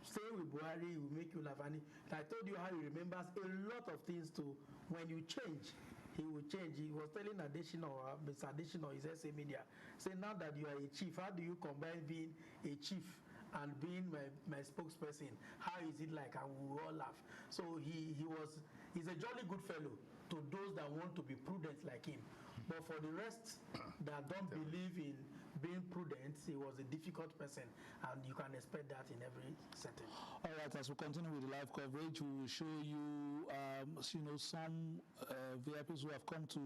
Staying with Buhari will make you laugh. And I told you how he remembers a lot of things too. When you change, he will change. He was telling Mr. Additional, his SA Media, say now that you are a chief, how do you combine being a chief and being my spokesperson? How is it like? And we will all laugh. So he's a jolly good fellow to those that want to be prudent like him. But for the rest that don't believe in being prudent, he was a difficult person, and you can expect that in every setting. All right, as we continue with the live coverage, we will show you, some VIPs who have come to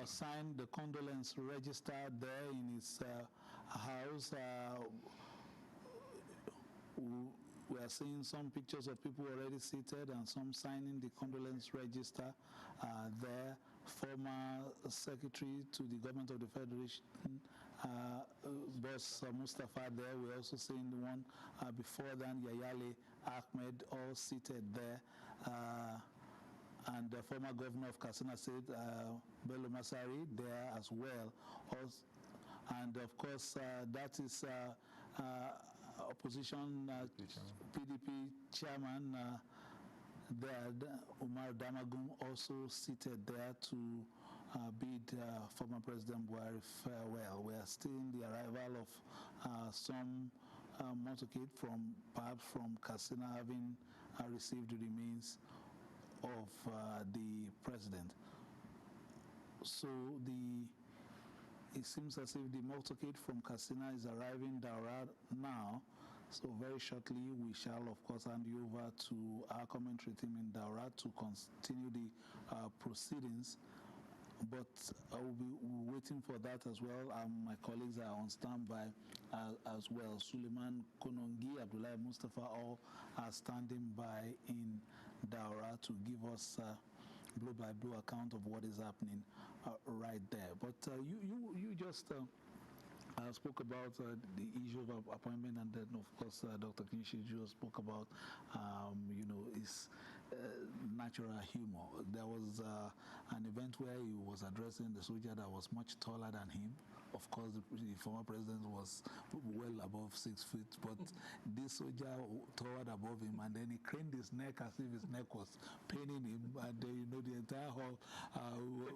sign the condolence register there in his house. We are seeing some pictures of people already seated and some signing the condolence register there. Former Secretary to the Government of the Federation, Boss Mustafa there. We're also seeing the one before then, Yayale Ahmed, all seated there. And the former governor of Katsina State, Bello Masari, there as well. And of course, that is opposition PDP chairman there, Umar Damagum, also seated there to bid former President Buhari farewell. We are still in the arrival of some motorcade perhaps from Kastina, having received the remains of the president. So it seems as if the motorcade from Katsina is arriving Daura now. So very shortly, we shall, of course, hand you over to our commentary team in Daura to continue the proceedings. But I will be waiting for that as well. My colleagues are on standby as well. Suleiman Konongi, Abdullah Mustafa, all are standing by in Daura to give us blow-by-blow account of what is happening right there. But you just spoke about the issue of appointment, and then of course Dr. Kinshiju spoke about his natural humor. There was an event where he was addressing the soldier that was much taller than him. Of course, the former president was well above 6 feet, but this soldier towered above him, and then he craned his neck as if his neck was paining him, and the entire hall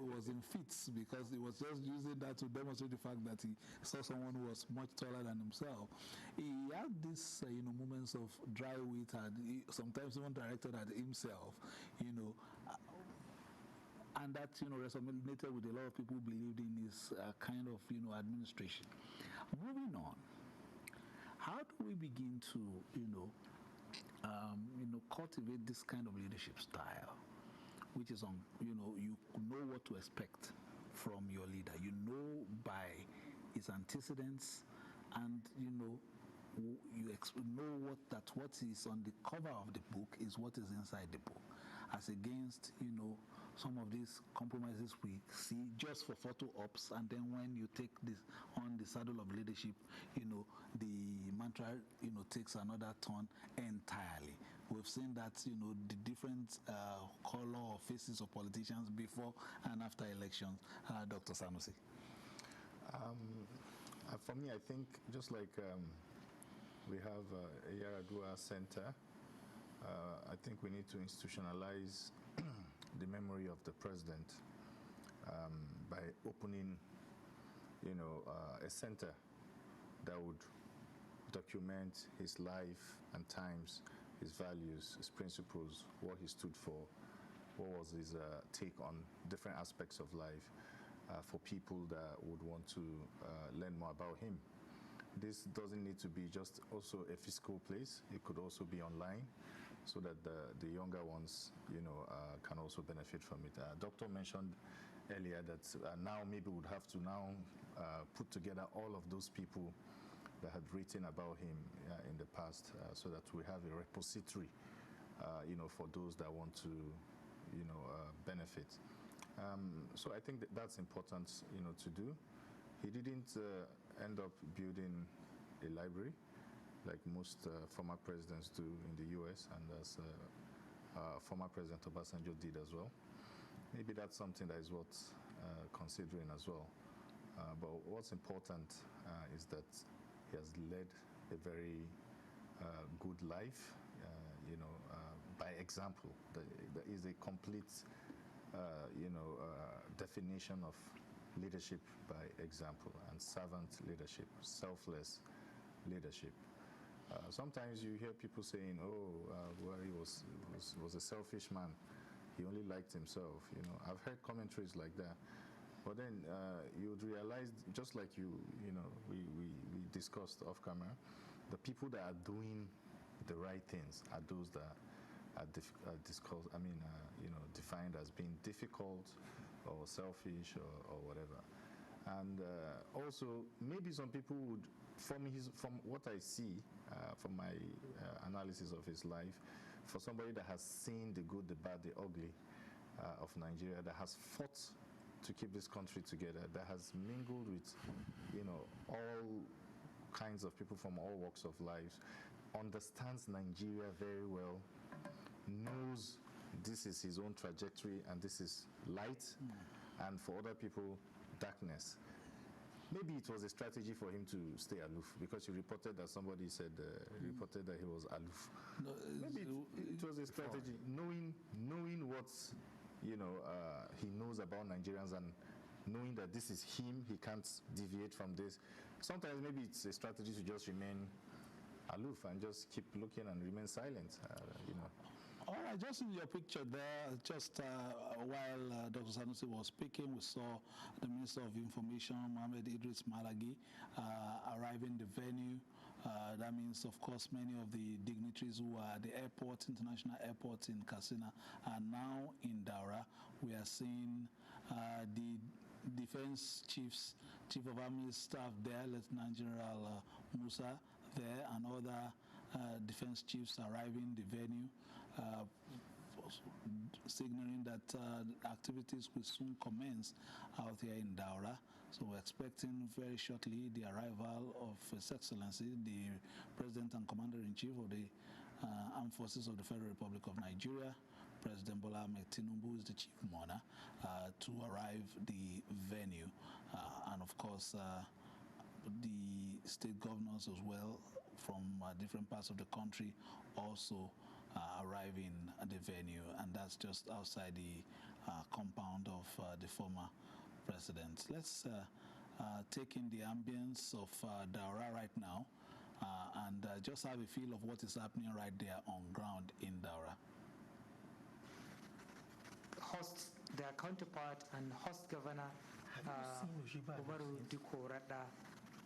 was in fits because he was just using that to demonstrate the fact that he saw someone who was much taller than himself. He had these moments of dry wit, and sometimes even directed at himself, and that resonated with a lot of people who believed in his kind of administration. Moving on, how do we begin to cultivate this kind of leadership style, which is you know what to expect from your leader. You know by his antecedents, and you know what is on the cover of the book is what is inside the book, as against some of these compromises we see just for photo ops, and then when you take this on the saddle of leadership, the mantra takes another turn entirely. We've seen that the different color or faces of politicians before and after elections. Dr. Sanusi. For me, I think just like we have a Yaradua Center, I think we need to institutionalize the memory of the president by opening, a center that would document his life and times, his values, his principles, what he stood for, what was his take on different aspects of life for people that would want to learn more about him. This doesn't need to be just also a physical place. It could also be online, so that the younger ones, can also benefit from it. Doctor mentioned earlier that now maybe we'd have to now put together all of those people that had written about him in the past, so that we have a repository, for those that want to, benefit. So I think that's important, to do. He didn't end up building a library like most former presidents do in the U.S. and as former President Obasanjo did as well. Maybe that's something that is worth considering as well. But what's important is that he has led a very good life, by example. There is a complete, definition of leadership by example, and servant leadership, selfless leadership. Sometimes you hear people saying, Buhari was a selfish man. He only liked himself. I've heard commentaries like that. But then you would realize, just like we discussed off camera, the people that are doing the right things are those that are defined as being difficult or selfish or whatever. And also, maybe some people would, from what I see, from my analysis of his life, for somebody that has seen the good, the bad, the ugly of Nigeria, that has fought to keep this country together, that has mingled with, all kinds of people from all walks of life, understands Nigeria very well, knows this is his own trajectory and this is light, and for other people, darkness. Maybe it was a strategy for him to stay aloof, because he reported that somebody said reported that he was aloof. No, maybe it was a strategy, knowing what he knows about Nigerians, and knowing that this is him, he can't deviate from this. Sometimes maybe it's a strategy to just remain aloof and just keep looking and remain silent. All right, just in your picture there, just while Dr. Sanusi was speaking, we saw the Minister of Information, Mohammed Idris Malagi, arriving the venue. That means, of course, many of the dignitaries who are at the airport, international airport in Katsina, are now in Daura. We are seeing the defense chief of army staff there, Lieutenant General Musa there, and other defense chiefs arriving the venue, signaling that activities will soon commence out here in Daura. So we're expecting very shortly the arrival of His Excellency, the President and Commander-in-Chief of the Armed Forces of the Federal Republic of Nigeria, President Bola Ahmed Tinubu is the chief mourner, to arrive the venue. And of course, the state governors as well from different parts of the country also arriving at the venue, and that's just outside the compound of the former president. Let's take in the ambience of Daura right now, and just have a feel of what is happening right there on ground in Daura. Host, their counterpart and host governor Umaru Diko Radda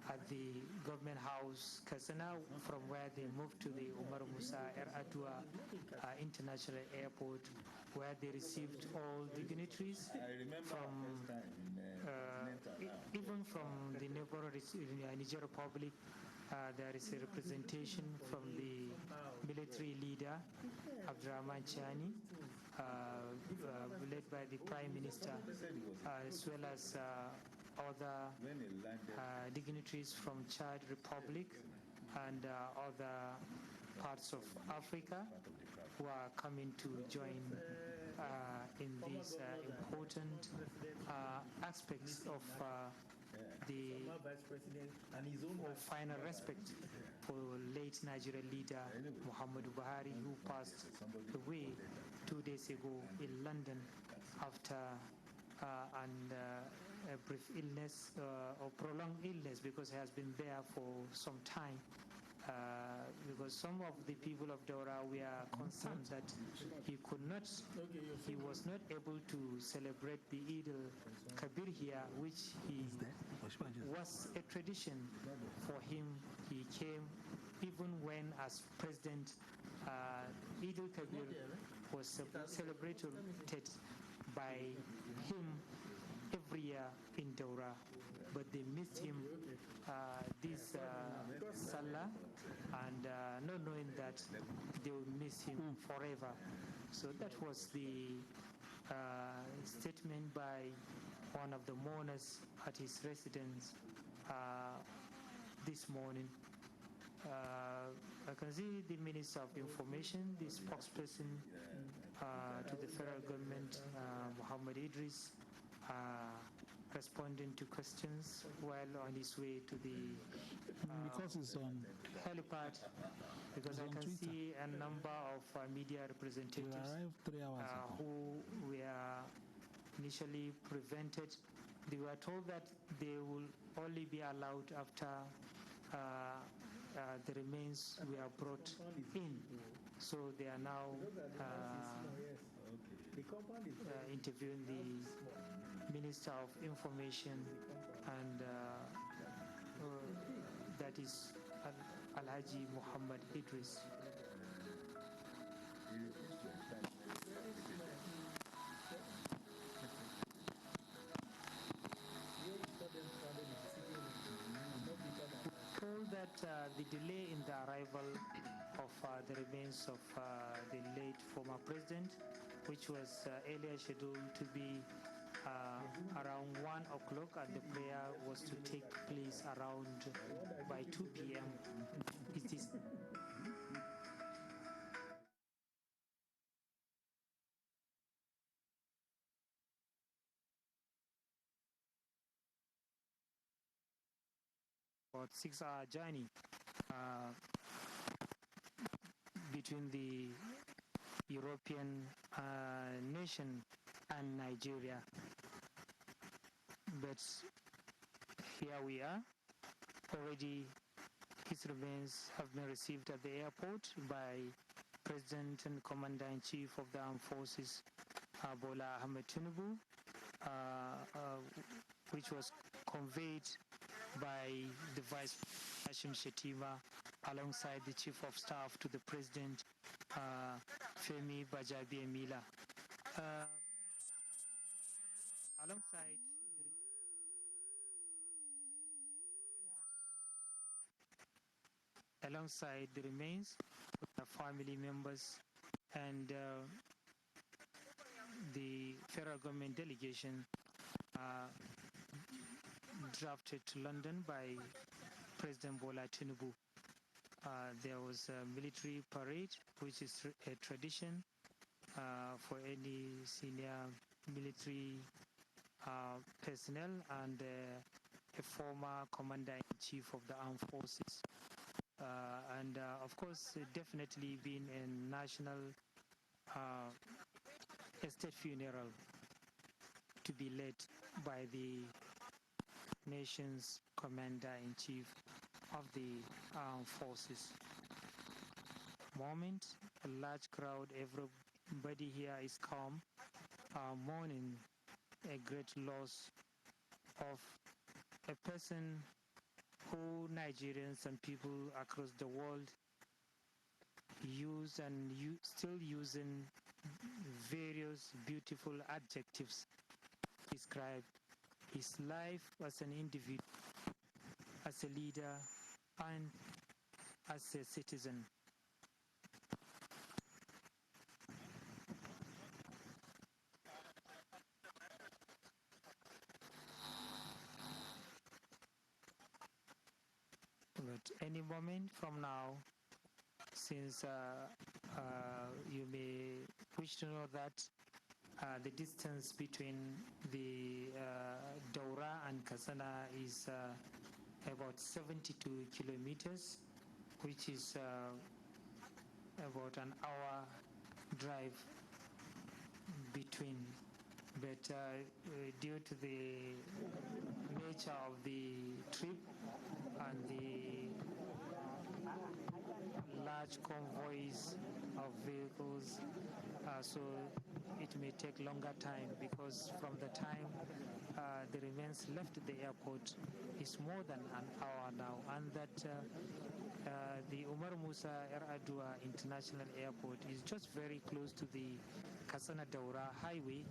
at the government house Katsina, from where they moved to the Umar Musa Adua International Airport, where they received all dignitaries from even from the neighboring Niger Republic. There is a representation from the military leader Abdurrahman Chani, led by the Prime Minister, as well as other dignitaries from Chad Republic and other parts of Africa who are coming to join in these important aspects of the final respect for late Nigerian leader Muhammadu Buhari, who passed away 2 days ago in London after a brief illness or prolonged illness, because he has been there for some time because some of the people of Daura were concerned that he was not able to celebrate the Eid al-Kabir here, which was a tradition for him. He came even when, as president, Eid al-Kabir was celebrated by him every year in Daura, but they missed him this Salah, and not knowing that they will miss him forever. So that was the statement by one of the mourners at his residence this morning. I can see the Minister of Information, the spokesperson to the federal government, Muhammad Idris, responding to questions while on his way to the because it's on helipad, because I can Twitter. see a number of media representatives arrived 3 hours ago. who were initially prevented. They were told that they will only be allowed after the remains were brought in. So they are now interviewing the Minister of Information, and that is Alhaji Muhammad Idris. Told that the delay in the arrival of the remains of the late former president, which was earlier scheduled to be around 1 o'clock, and the prayer was to take place around by 2 p.m. It is about 6-hour journey between the European nation and Nigeria. But here we are. Already his remains have been received at the airport by President and Commander-in-Chief of the Armed Forces, Bola Ahmed Tinubu, which was conveyed by the Vice Hashim Shetima alongside the Chief of Staff to the President, Femi Bajabiamila. Alongside the remains, the family members and the federal government delegation drafted to London by President Bola Tinubu. There was a military parade, which is a tradition for any senior military personnel and a former commander-in-chief of the armed forces. And of course, definitely being a national state funeral to be led by the nation's commander-in-chief of the armed forces. Moment, a large crowd, everybody here is calm, mourning a great loss of a person who Nigerians and people across the world use and still using various beautiful adjectives to describe his life as an individual, as a leader, and as a citizen. But any moment from now, since you may wish to know that the distance between the Daura and Katsina is about 72 kilometers, which is about an hour drive between. But due to the nature of the trip and the large large convoys of vehicles, so it may take longer time, because from the time the remains left the airport is more than an hour now, and that the Umar Musa Yar'Adua International Airport is just very close to the Katsina Daura highway,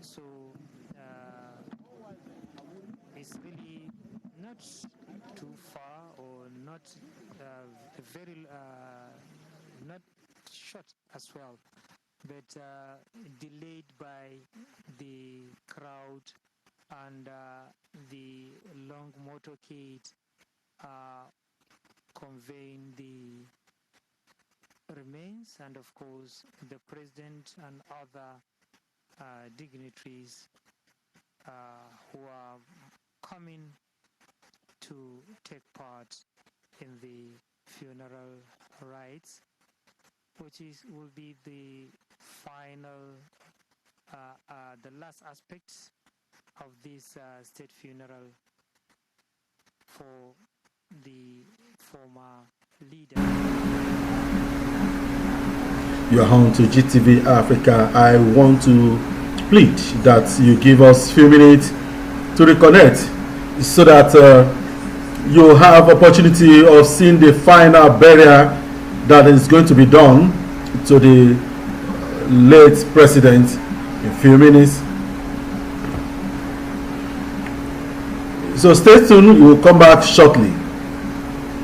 so it's really not too far, or not very not short as well, but delayed by the crowd and the long motorcade conveying the remains, and of course the president and other dignitaries who are coming to take part in the funeral rites, which will be the final, the last aspects of this state funeral for the former leader. You're on to GTV Africa. I want to plead that you give us a few minutes to reconnect, so that you have opportunity of seeing the final burial that is going to be done to the late president in a few minutes. So stay tuned, we will come back shortly.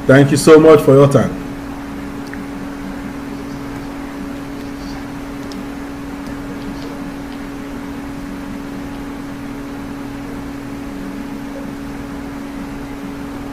Thank you so much for your time.